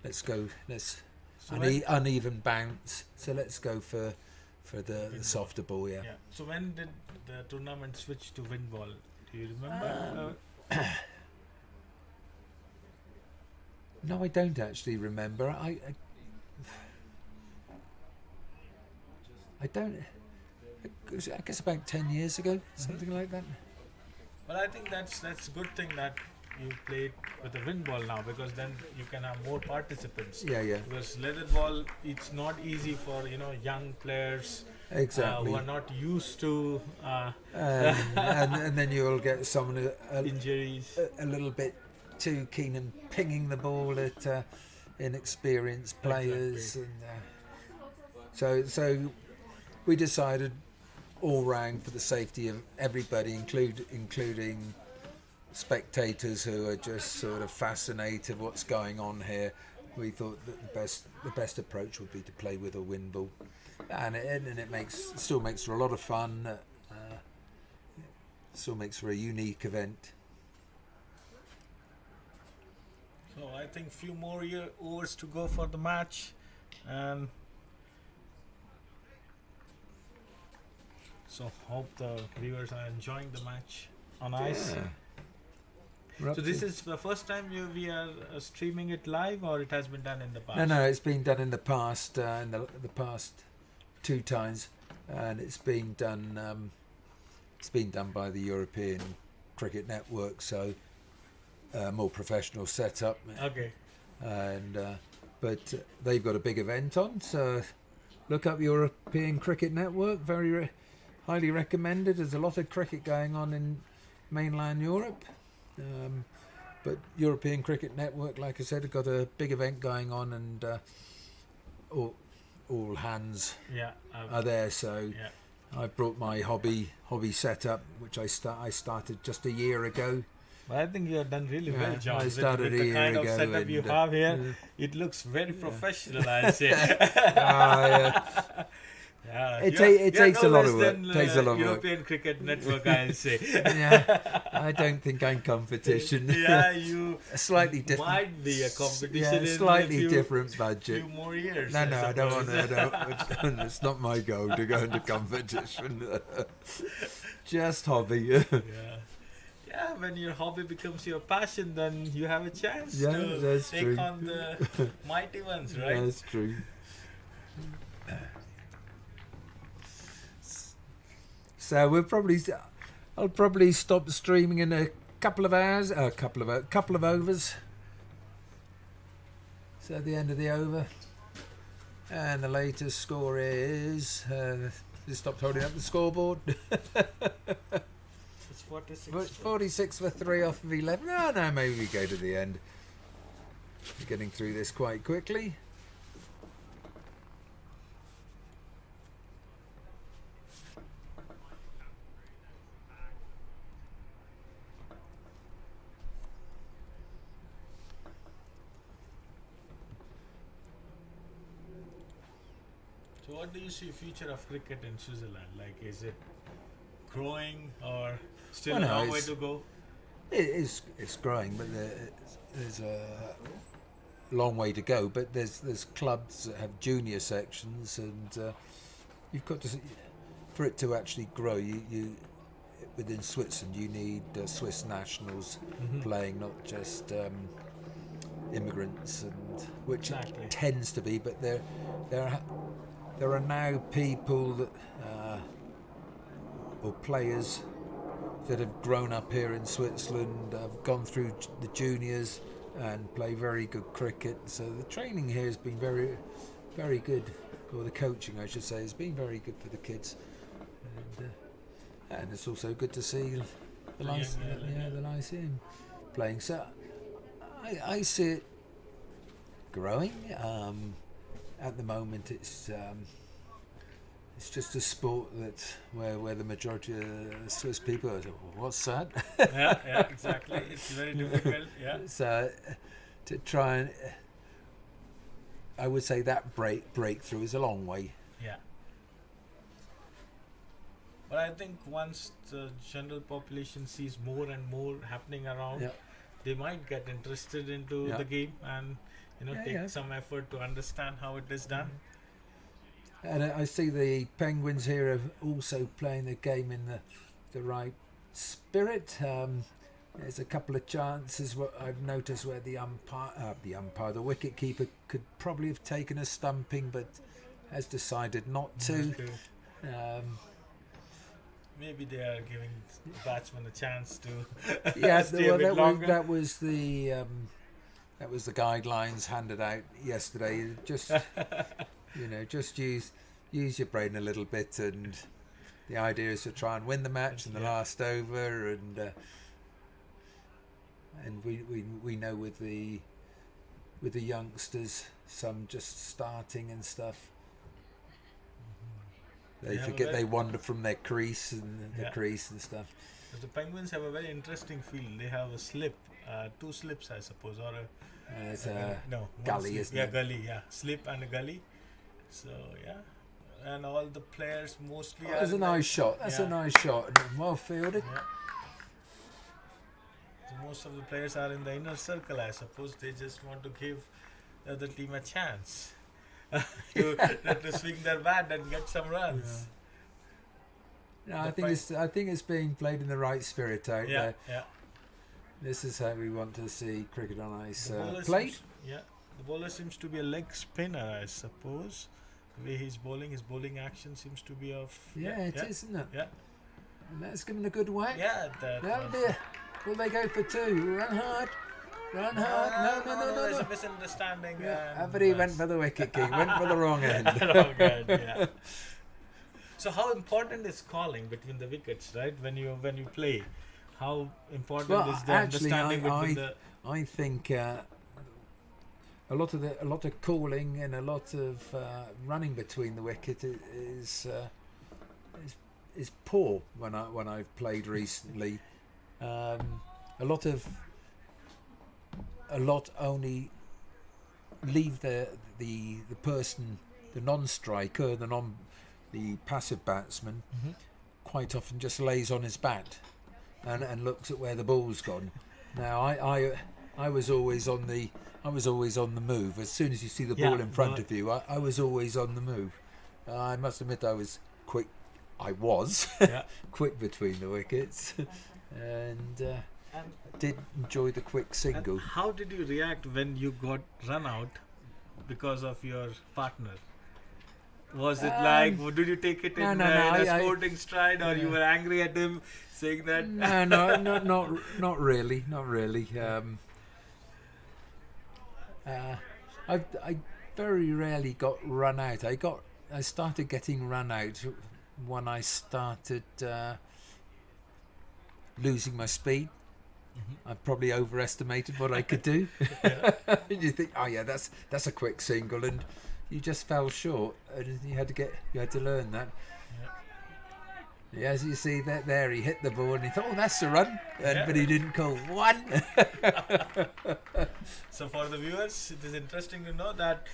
let's go, uneven bounce, so let's go for the softer ball. Yeah. So when did the tournament switch to wind ball? Do you remember? No, I don't actually remember. I don't. I guess about 10 years ago, something like that. Well, I think that's a good thing that you played with a wind ball now, because then you can have more participants. Yeah. Because leather ball, it's not easy for young players Exactly. who are not used to and then you'll get someone injuries. a little bit too keen in pinging the ball at inexperienced players, and so we decided all round, for the safety of everybody, including spectators who are just sort of fascinated what's going on here, we thought that the best approach would be to play with a wind ball, and it still makes for a lot of fun. Still makes for a unique event. So I think few more overs to go for the match, and so hope the viewers are enjoying the match on ice. Yeah. We're up So this to- is the first time we are streaming it live, or it has been done in the past? No, it's been done in the past, in the past 2 times, and it's been done. It's been done by the European Cricket Network, so more professional setup. Okay. And but they've got a big event on, so look up European Cricket Network. Very highly recommended. There's a lot of cricket going on in mainland Europe. But European Cricket Network, like I said, have got a big event going on, and all hands Yeah. are there. So Yeah. I've brought my hobby setup, which I started just a year ago. But I think you have done really Yeah, well, John. I started with a the year kind of ago setup you and, have here, it looks very professional, I'll say. Yeah, It you're takes no a lot less of work. than, Takes a lot of work. European Cricket Network, I'll say. Yeah, I don't think I'm competition. Yeah, you A slightly different. might be a competition Yeah, in slightly a few, different budget. few more years. No, I don't want suppose. to. It's not my goal to go into competition. Just hobby. Yeah. Yeah, when your hobby becomes your passion, then you have a chance Yeah, to that's take true. on the mighty ones, right? That's true. So I'll probably stop streaming in a couple of hours, a couple of overs. So at the end of the over, and the latest score is. Just stopped holding up the scoreboard. It's 46. But 46 for 3 off of 11. No, maybe we go to the end. We're getting through this quite quickly. So what do you see future of cricket in Switzerland? Like, is it growing or still Well, a no, long way it's- to go? It's growing, but there's a long way to go. But there's clubs that have junior sections, and you've got to for it to actually grow. You within Switzerland, you need Swiss nationals playing, not just immigrants, and which Exactly. it tends to be. But there are now people that or players that have grown up here in Switzerland, have gone through the juniors and play very good cricket. So the training here has been very, very good, or the coaching, I should say, has been very good for the kids. And it's also good to see the Lyceum playing. So I see it growing. At the moment, it's just a sport that where the majority of Swiss people are, what's that? Yeah, exactly. It's very difficult. Yeah. So to try and, I would say that breakthrough is a long way. Yeah. But I think once the general population sees more and more happening around, Yeah. they might get interested into Yeah. the game and take Yeah. some effort to understand how it is done. And I see the Penguins here are also playing the game in the right spirit. There's a couple of chances what I've noticed where the wicket keeper could probably have taken a stumping, but has decided not to. Okay. Maybe they are giving the batsman a chance to Yeah, stay a bit longer. that was the guidelines handed out yesterday. Just just use your brain a little bit, and the idea is to try and win the match in the last over, and we know with the youngsters, some just starting and stuff. They forget they wander from their crease and crease and stuff. But the Penguins have a very interesting field. They have a slip, 2 slips, I suppose, or It's a one gully, slip. isn't Yeah, it? gully. Yeah, slip and a gully. So yeah, and all the players mostly. That's a nice shot. That's a nice shot. Well fielded. Yeah. So most of the players are in the inner circle, I suppose. They just want to give the other team a chance to swing their bat and get some runs. No, I think it's being played in the right spirit out Yeah, there. yeah. This is how we want to see cricket on ice The bowler played. seems- yeah, the bowler seems to be a leg spinner, I suppose. The way he's bowling, his bowling action seems to be of. Yeah, it is, isn't it? Yeah, And that's given a good whack. yeah. That'll do. Will they go for two? Run hard. Run hard. No. There's a misunderstanding. Yeah, but he went for the wicket king. Went for the wrong end. Wrong end, yeah. So how important is calling between the wickets, right? When you play, how important Well, is the actually, understanding between the? I think a lot of calling and a lot of running between the wicket is poor when I've played recently. A lot only leave the person, the non-striker, the passive batsman, quite often just lays on his bat and looks at where the ball's gone. Now I was always on the move. As soon as you see the ball in front of you, I was always on the move. I must admit I was quick. I was quick between the wickets, and did enjoy the quick single. And how did you react when you got run out because of your partner? Was it like, did you take it in a sporting stride, or you were angry at him saying that? No, not really. I very rarely got run out. I started getting run out when I started losing my speed. I probably overestimated what I could do. You think, oh yeah, that's a quick single, and you just fell short, and you had to learn that. Yeah, as you see that there, he hit the ball and he thought, oh, that's a run, but he didn't call one. So for the viewers, it is interesting to know that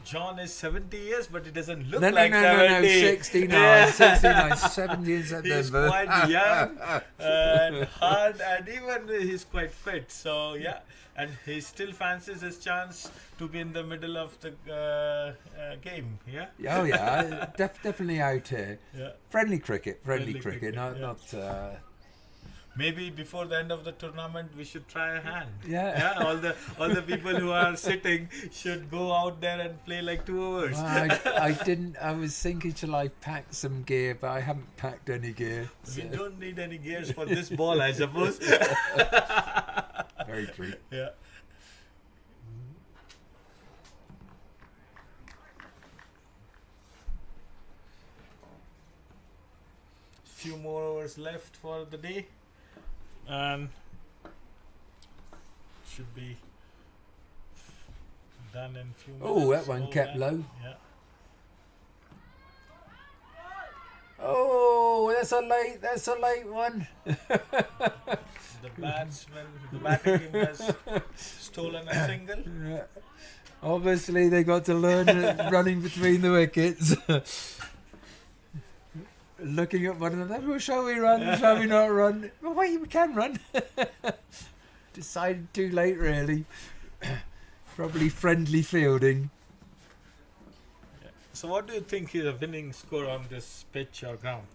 John is 70 years, but he doesn't look No, like 70. 69, 70 in September. He's quite young and hard, and even he's quite fit. So yeah, and he still fancies his chance to be in the middle of the game. Yeah. Oh yeah, definitely out here. Yeah. Friendly cricket, Friendly cricket, not yeah. not. Maybe before the end of the tournament, we should try a hand. Yeah. All the people who are sitting should go out there and play like 2 hours. Well, I didn't. I was thinking, shall I pack some gear? But I haven't packed any gear. We So. don't need any gears for this ball, I suppose. Very true. Yeah. Few more hours left for the day, and should be done in few minutes. Oh, that one kept done. low. Yeah. Oh, that's a late one. The batting team has stolen a single. Yeah. Obviously, they got to learn running between the wickets. Looking at one another, well, shall we run? Shall we not run? Well, wait, we can run. Decided too late, really. Probably friendly fielding. So, what do you think is a winning score on this pitch or ground?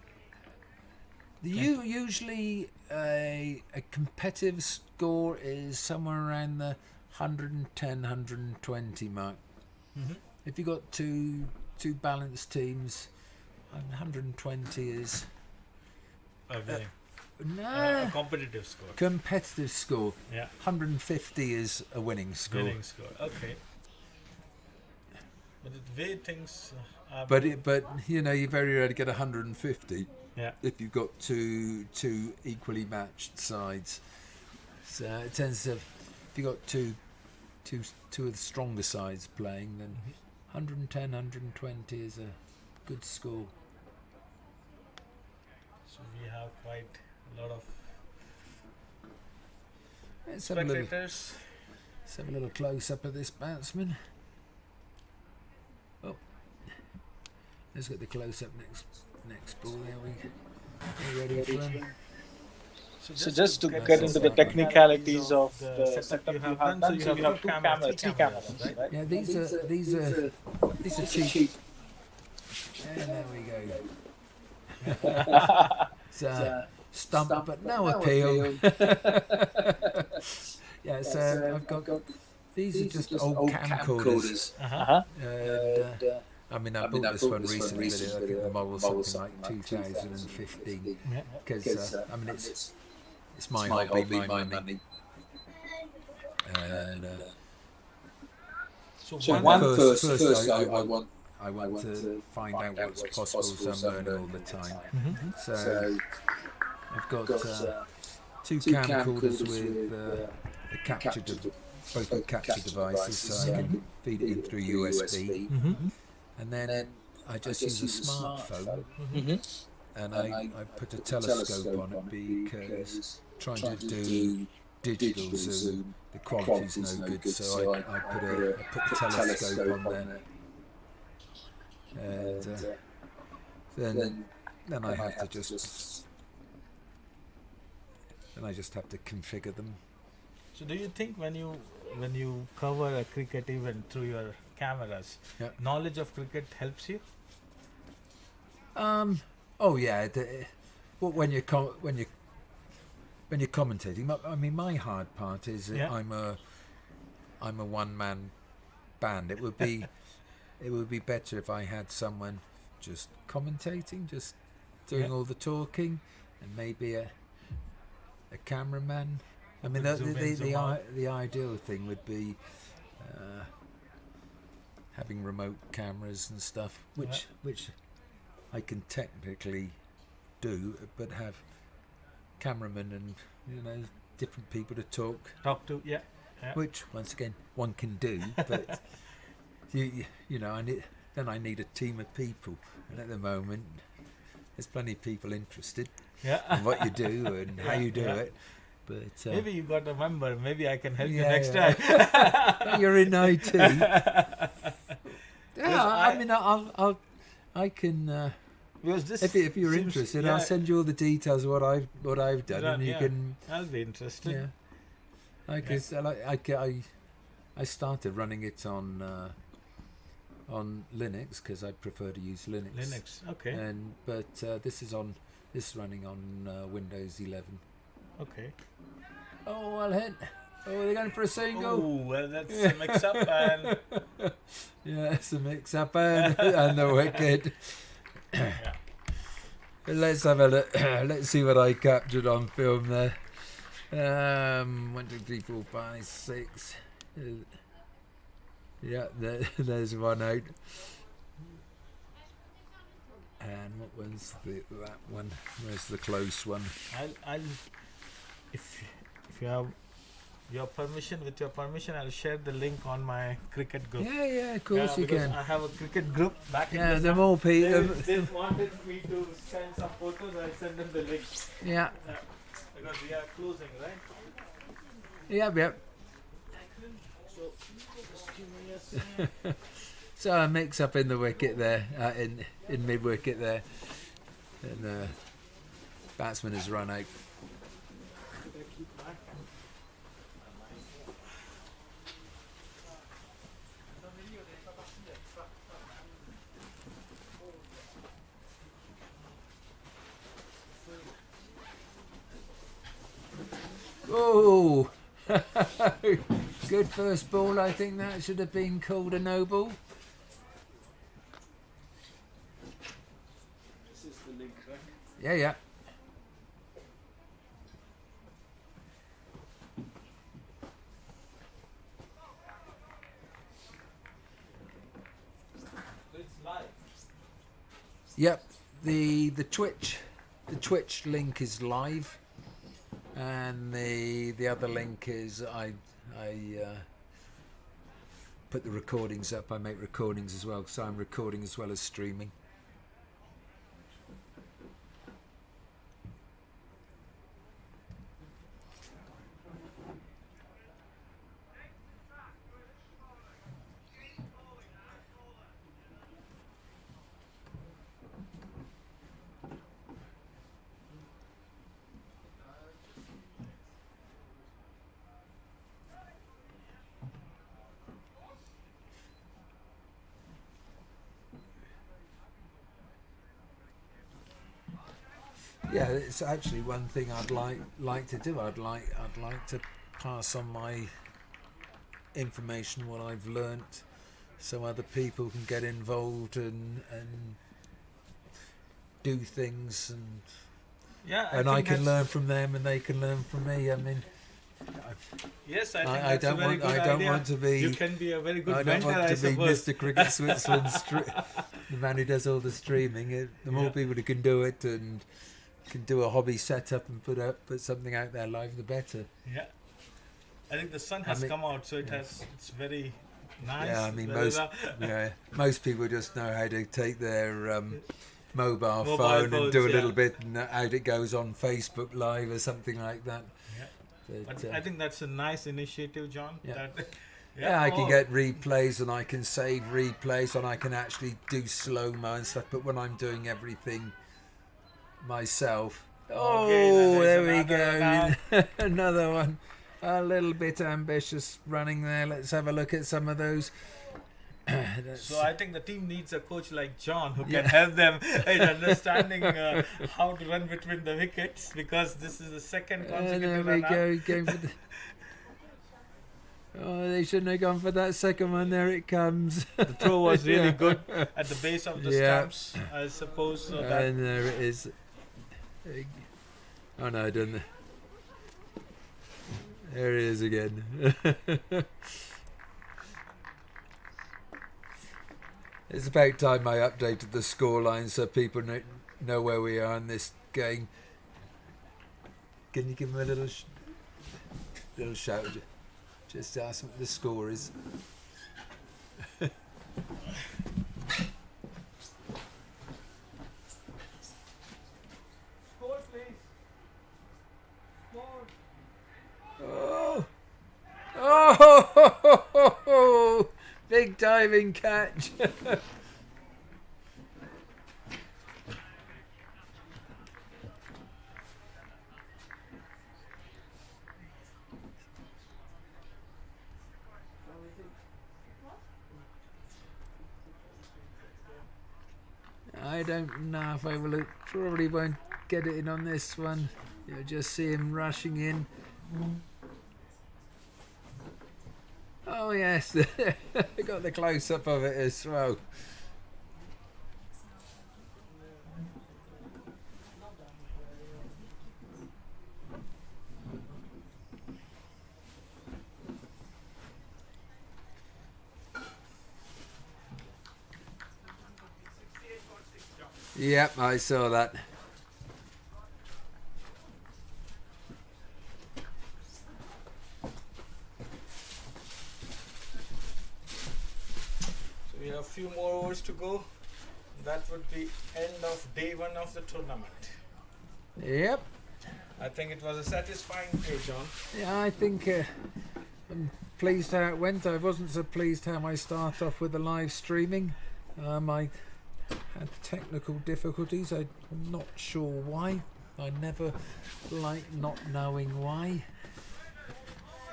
Usually, a competitive score is somewhere around the 110, 120 mark. Mm-hmm. If you've got two balanced teams, 120 is A winning. no Competitive score. competitive score. Yeah. 150 is a winning score. Winning score. Okay. But the way things are. But you know, you very rarely get 150 yeah. if you've got two equally matched sides. So it tends to, if you've got two of the stronger sides playing, then 110, 120 is a good score. So we have quite a lot of Let's have a little, spectators. let's have a little close up of this batsman. Oh, let's get the close up next ball. There we ready for him. So just to get into the technicalities of the setup you have done, so you have three cameras, right? Yeah, these are cheap. And there we go. It's stump, but no appeal. Yeah, so I've got these are just old camcorders. Uh-huh. And, I mean, I bought this one recently, but I think the model's something like 2015. Yeah. Because I mean, it's my hobby, my money. And So So first I want to find out what's possible, so I'm learning all the time. Mhm. So I've got two camcorders with a capture both with capture devices, so I can feed it in through USB. Mhm. And then I just use a smartphone, Mhm. and I put a telescope on it because trying to do digital zoom, the quality's no good. So I put the telescope on there, and then I have to just have to configure them. So do you think when you cover a cricket event through your cameras, Yeah. knowledge of cricket helps you? Oh yeah. When you're commentating, I mean, my hard part is that Yeah. I'm a one-man band. It would be better if I had someone just commentating, just doing Yeah. all the talking, and maybe a cameraman. I mean, Could zoom in, zoom out. the ideal thing would be having remote cameras and stuff, which I can technically do, but have cameramen and different people to talk, To, yeah. which once again one can do, but I need a team of people, and at the moment there's plenty of people interested Yeah. in what you do and how you do it. But Maybe you got a member. Maybe I can help you Yeah, next yeah. time. You're in IT. Yeah, I- I mean, I can. Because this If you're seems- interested, yeah, I'll send you all the details of what I've done, and you yeah. can. I'll be interested. Yeah. I started running it on Linux because I prefer to use Linux. Linux. Okay. But this is running on Windows 11. Okay. Oh, well hit. Oh, they're going for a single. Oh, well, that's a mix up and Yeah, it's a mix up and the wicket. yeah. Let's have a look. Let's see what I captured on film there. 1, 2, 3, 4, 5, 6. Yeah, there's one out. And what was that one? Where's the close one? I'll if you have your permission, with your permission, I'll share the link on my cricket group. Yeah, of course you because can. I have a cricket group back Yeah, in the more people. they wanted me to send some photos. I sent them the link Yeah, because we are closing, right? yeah. So just give me a second. So a mix up in the wicket there, in mid wicket there, and the batsman has run out. Oh, good first ball. I think that should have been called a no ball. This is the link, right? Yeah. It's live. Yep. The Twitch link is live, and the other link is I put the recordings up. I make recordings as well, so I'm recording as well as streaming. Yeah, it's actually one thing I'd like to do. I'd like to pass on my information, what I've learnt, so other people can get involved and do things, and I can learn from them and they can learn from me. I mean, Yes, I think I that's a very good idea. I don't want to be. You can be a very good I don't mentor, want to I be suppose. Mr. Cricket Switzerland, the man who does all the streaming. The more people who can do it and can do a hobby setup and put something out there live, the better. Yeah, I think the sun has come out, so it's very nice. Yeah, I mean very most people just know how to take their mobile phone phones, and do a little bit, and out it goes on Facebook Live or something like that. But I think that's a nice initiative, John. Yeah. That, I can get replays and I can save replays and I can actually do slow-mo and stuff, but when I'm doing everything myself, there we go. Another one. A little bit ambitious running there. Let's have a look at some of those. So I think the team needs a coach like John who can help them in understanding how to run between the wickets, because this is the second consecutive there we run go. Going for they shouldn't have gone for that second one. There it comes. The throw was really good at the base of the stumps, I suppose. So and there it is. Oh no, I didn't. There it is again. It's about time I updated the scoreline so people know where we are in this game. Can you give them a little shout? Just ask what the score is. Score, please. Score. Oh! Big diving catch. I don't know if I will. Probably won't get it in on this one. You'll just see him rushing in. Oh yes, I got the close up of it as well. Yep, I saw that. So we have a few more overs to go. That would be end of day one of the tournament. Yep. I think it was a satisfying day, John. Yeah, I think I'm pleased how it went. I wasn't so pleased how I start off with the live streaming. I had technical difficulties. I'm not sure why. I never like not knowing why.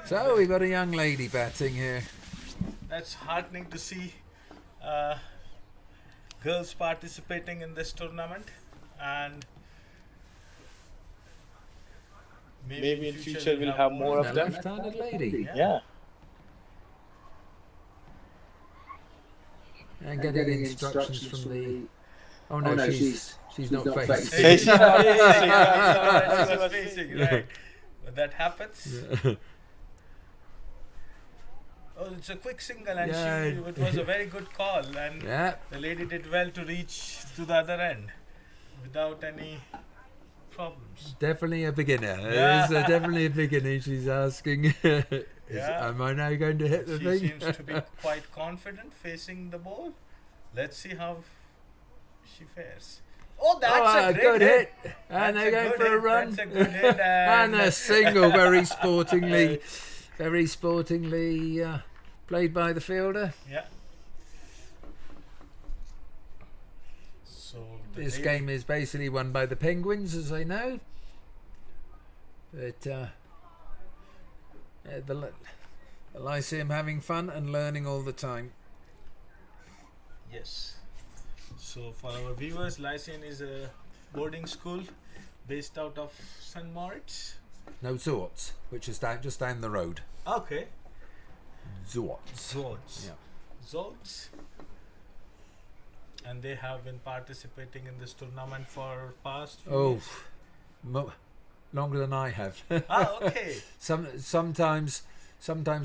So we've got a young lady batting here. That's heartening to see girls participating in this tournament, and maybe in future we'll have more of them. Left-handed lady. Yeah. And getting instructions from the. Oh no, she's not facing. Hey, she was facing, right. But that happens. Yeah. Oh, it's a quick single, and Yeah. it was a very good call, and Yeah. the lady did well to reach to the other end without any problems. Definitely a beginner. Yeah. It's definitely a beginner. She's asking, am I now going to hit the She thing? seems to be quite confident facing the ball. Let's see how she fares. Oh, that's a great good hit. And That's they're going good for a hit. run. That's a good hit. And a single, very sportingly played by the fielder. Yeah. So This game is basically won by the Penguins, as I know. But the Lyceum having fun and learning all the time. Yes. So for our viewers, Lyceum is a boarding school based out of St. Moritz, No, Zuoz, which is just down the road. Okay. Zuoz. Zuoz. Yeah. Zuoz. And they have been participating in this tournament for past few years. Longer than I have. Okay. Sometimes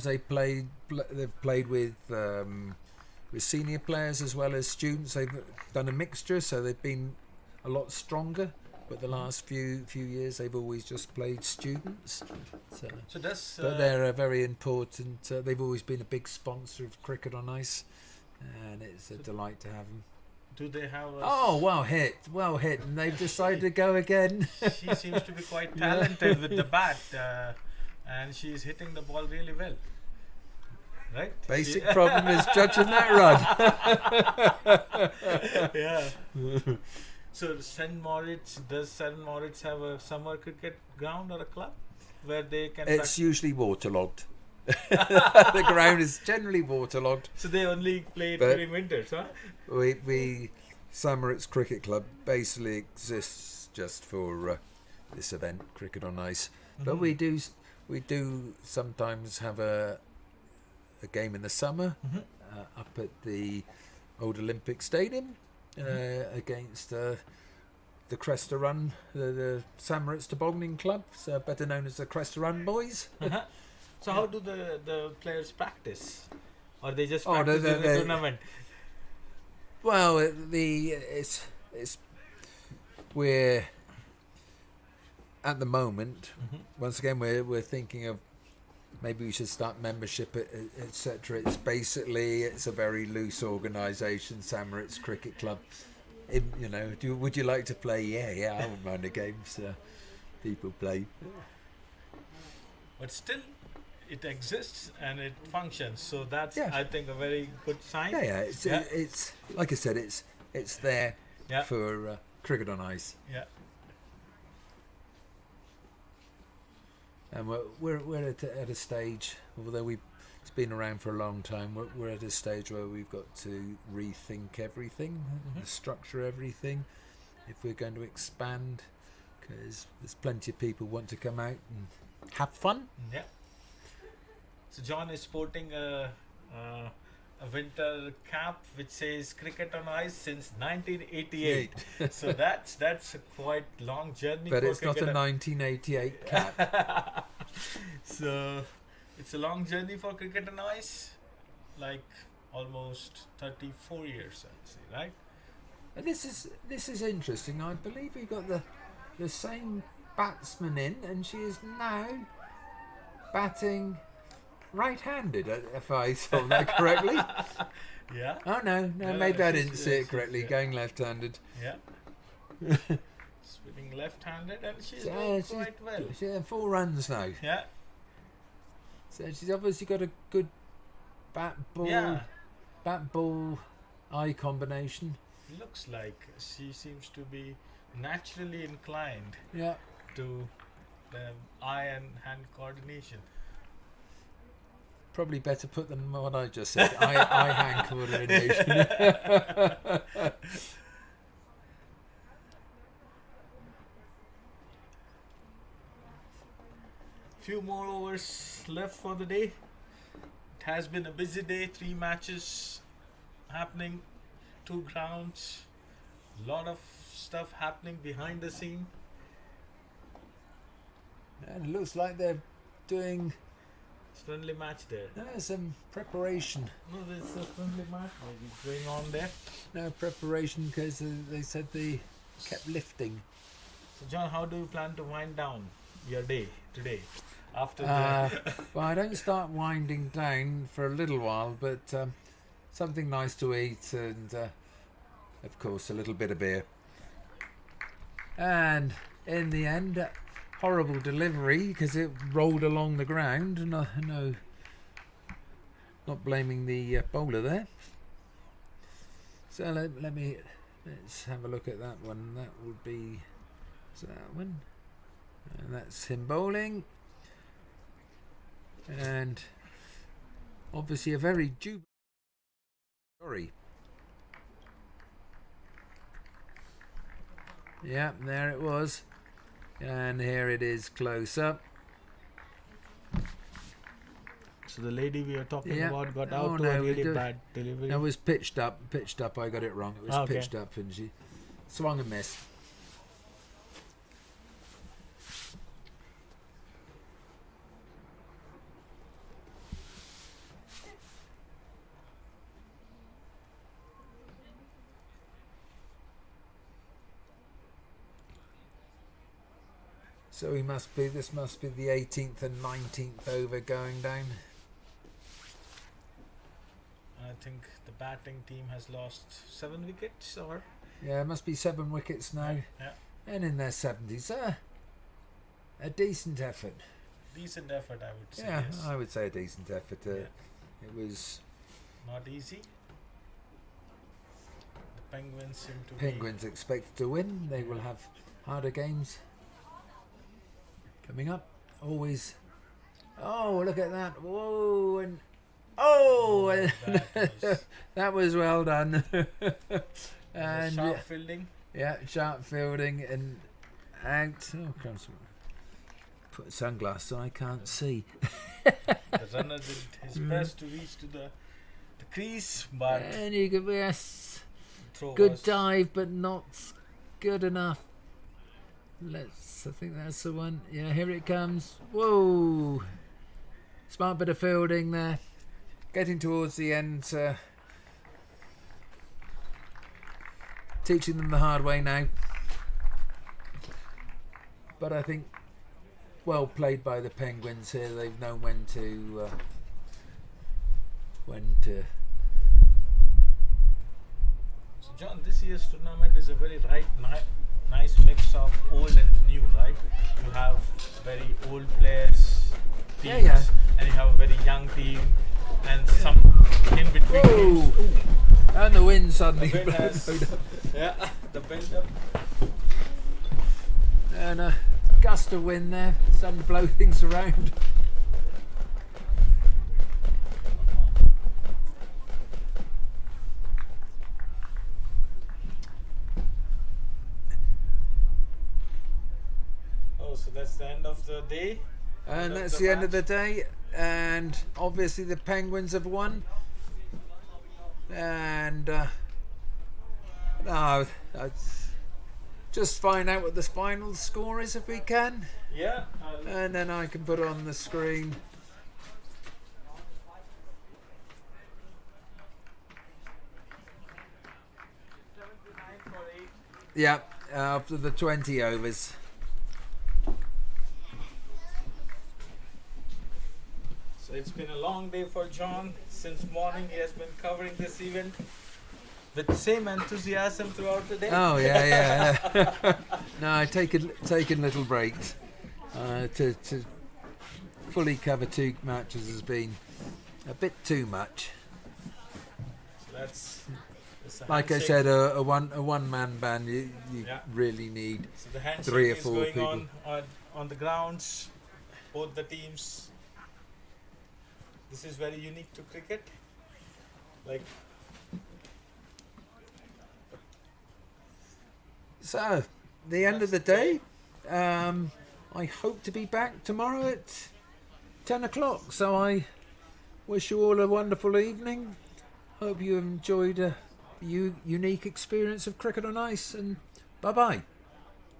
they've played with senior players as well as students. They've done a mixture, so they've been a lot stronger. But the last few years, they've always just played students. But they're a very important. They've always been a big sponsor of cricket on ice, and it's a delight to have them. Do they have well hit, and they've decided to go again. She seems to be quite talented with the bat, and she's hitting the ball really well. Right? Basic problem is judging that run. Yeah. So does St. Moritz have a summer cricket ground or a club where they can It's usually waterlogged. The ground is generally waterlogged. So they only play during winters, huh? St. Moritz Cricket Club basically exists just for this event, cricket on ice. But we do sometimes have a game in the summer up at the old Olympic Stadium against the Cresta Run, the St. Moritz Tobogganing Club, better known as the Cresta Run Boys. So how do the players practice, or they just practice in the tournament? Well, we're at the moment. Once again, we're thinking of maybe we should start membership, etc. It's a very loose organisation, St. Moritz Cricket Club. Would you like to play? Yeah, I wouldn't mind a game. So people play, but still, it exists and it functions. So that's I think a very good sign. It's like I said, it's there for cricket on ice. Yeah. And we're at a stage, although it's been around for a long time, we're at a stage where we've got to rethink everything, structure everything, if we're going to expand, because there's plenty of people who want to come out and have fun. Yeah. So John is sporting a winter cap which says cricket on ice since 1988. So that's a quite long journey. But it's not a 1988 cap. So it's a long journey for cricket on ice, like almost 34 years, I'd say, right? And this is interesting. I believe we got the same batsman in, and she is now batting right-handed, if I saw that correctly. Yeah. Oh no, maybe I didn't see it correctly. Going left-handed. Yeah. Spinning left-handed, and she's doing quite well. She's had 4 runs now. Yeah. So she's obviously got a good bat ball eye combination. Looks like she seems to be naturally inclined. Yeah. To eye and hand coordination. Probably better put than what I just said. eye hand coordination. Few more overs left for the day. It has been a busy day. 3 matches happening, 2 grounds, lot of stuff happening behind the scene. And it looks like they're doing Friendly match there. some preparation. No, there's a friendly match maybe going on there. No preparation because they said they kept lifting. So John, how do you plan to wind down your day today? After well, I don't start winding down for a little while, but something nice to eat and, of course, a little bit of beer. And in the end, horrible delivery because it rolled along the ground. No, not blaming the bowler there. So let's have a look at that one. That would be that one, and that's him bowling. And obviously a very yeah, there it was, and here it is close up. So the lady we were talking Yeah. about got Oh, out to no, a we really do- bad delivery. It was pitched up. Pitched up. I got it wrong. It was Okay. pitched up, and she swung and missed. So he must be. This must be the 18th and 19th over going down. I think the batting team has lost 7 wickets, or Yeah, it must be 7 wickets now, yeah, and in their 70s. A decent effort. decent effort, I would say. Yeah, Yes. I would say a decent effort. Yeah. It was Not easy. The Penguins seem to Penguins expected to win. They will have harder games coming up. Always. Oh, look at that! Whoa! And oh, that was well done. And sharp fielding. yeah, sharp fielding and out. Oh, crumbs. Put sunglasses on. I can't see. The runner did his best to reach to the crease, but And you could yes. throw Good was dive, but not good enough. I think that's the one. Yeah, here it comes. Whoa! Smart bit of fielding there. Getting towards the end. Teaching them the hard way now. But I think well played by the Penguins here. They've known when to So John, this year's tournament is a very nice mix of old and new, right? You have very old players, Yeah, teams, yeah. and you have a very young team, and some in between Whoa! teams. And the wind suddenly The wind blowed has, up. yeah, the bend up. And a gust of wind there, starting to blow things around. Oh, so that's the end of the day. And End of that's the the end of the match. day. And obviously the Penguins have won. And no, just find out what the final score is if we can. Yeah. And then I can put it on the screen. Yeah, after the 20 overs. So it's been a long day for John. Since morning he has been covering this event with the same enthusiasm throughout the day. Oh yeah. No, I taken little breaks. To fully cover 2 matches has been a bit too much. So that's a Like I handshake. said, a one man band. You Yeah. really need. So the handshake 3 or is 4 going people. on the grounds, both the teams. This is very unique to cricket. Like So, the end of the day. I hope to be back tomorrow at 10 o'clock. So I wish you all a wonderful evening. Hope you enjoyed a unique experience of cricket on ice. And bye bye.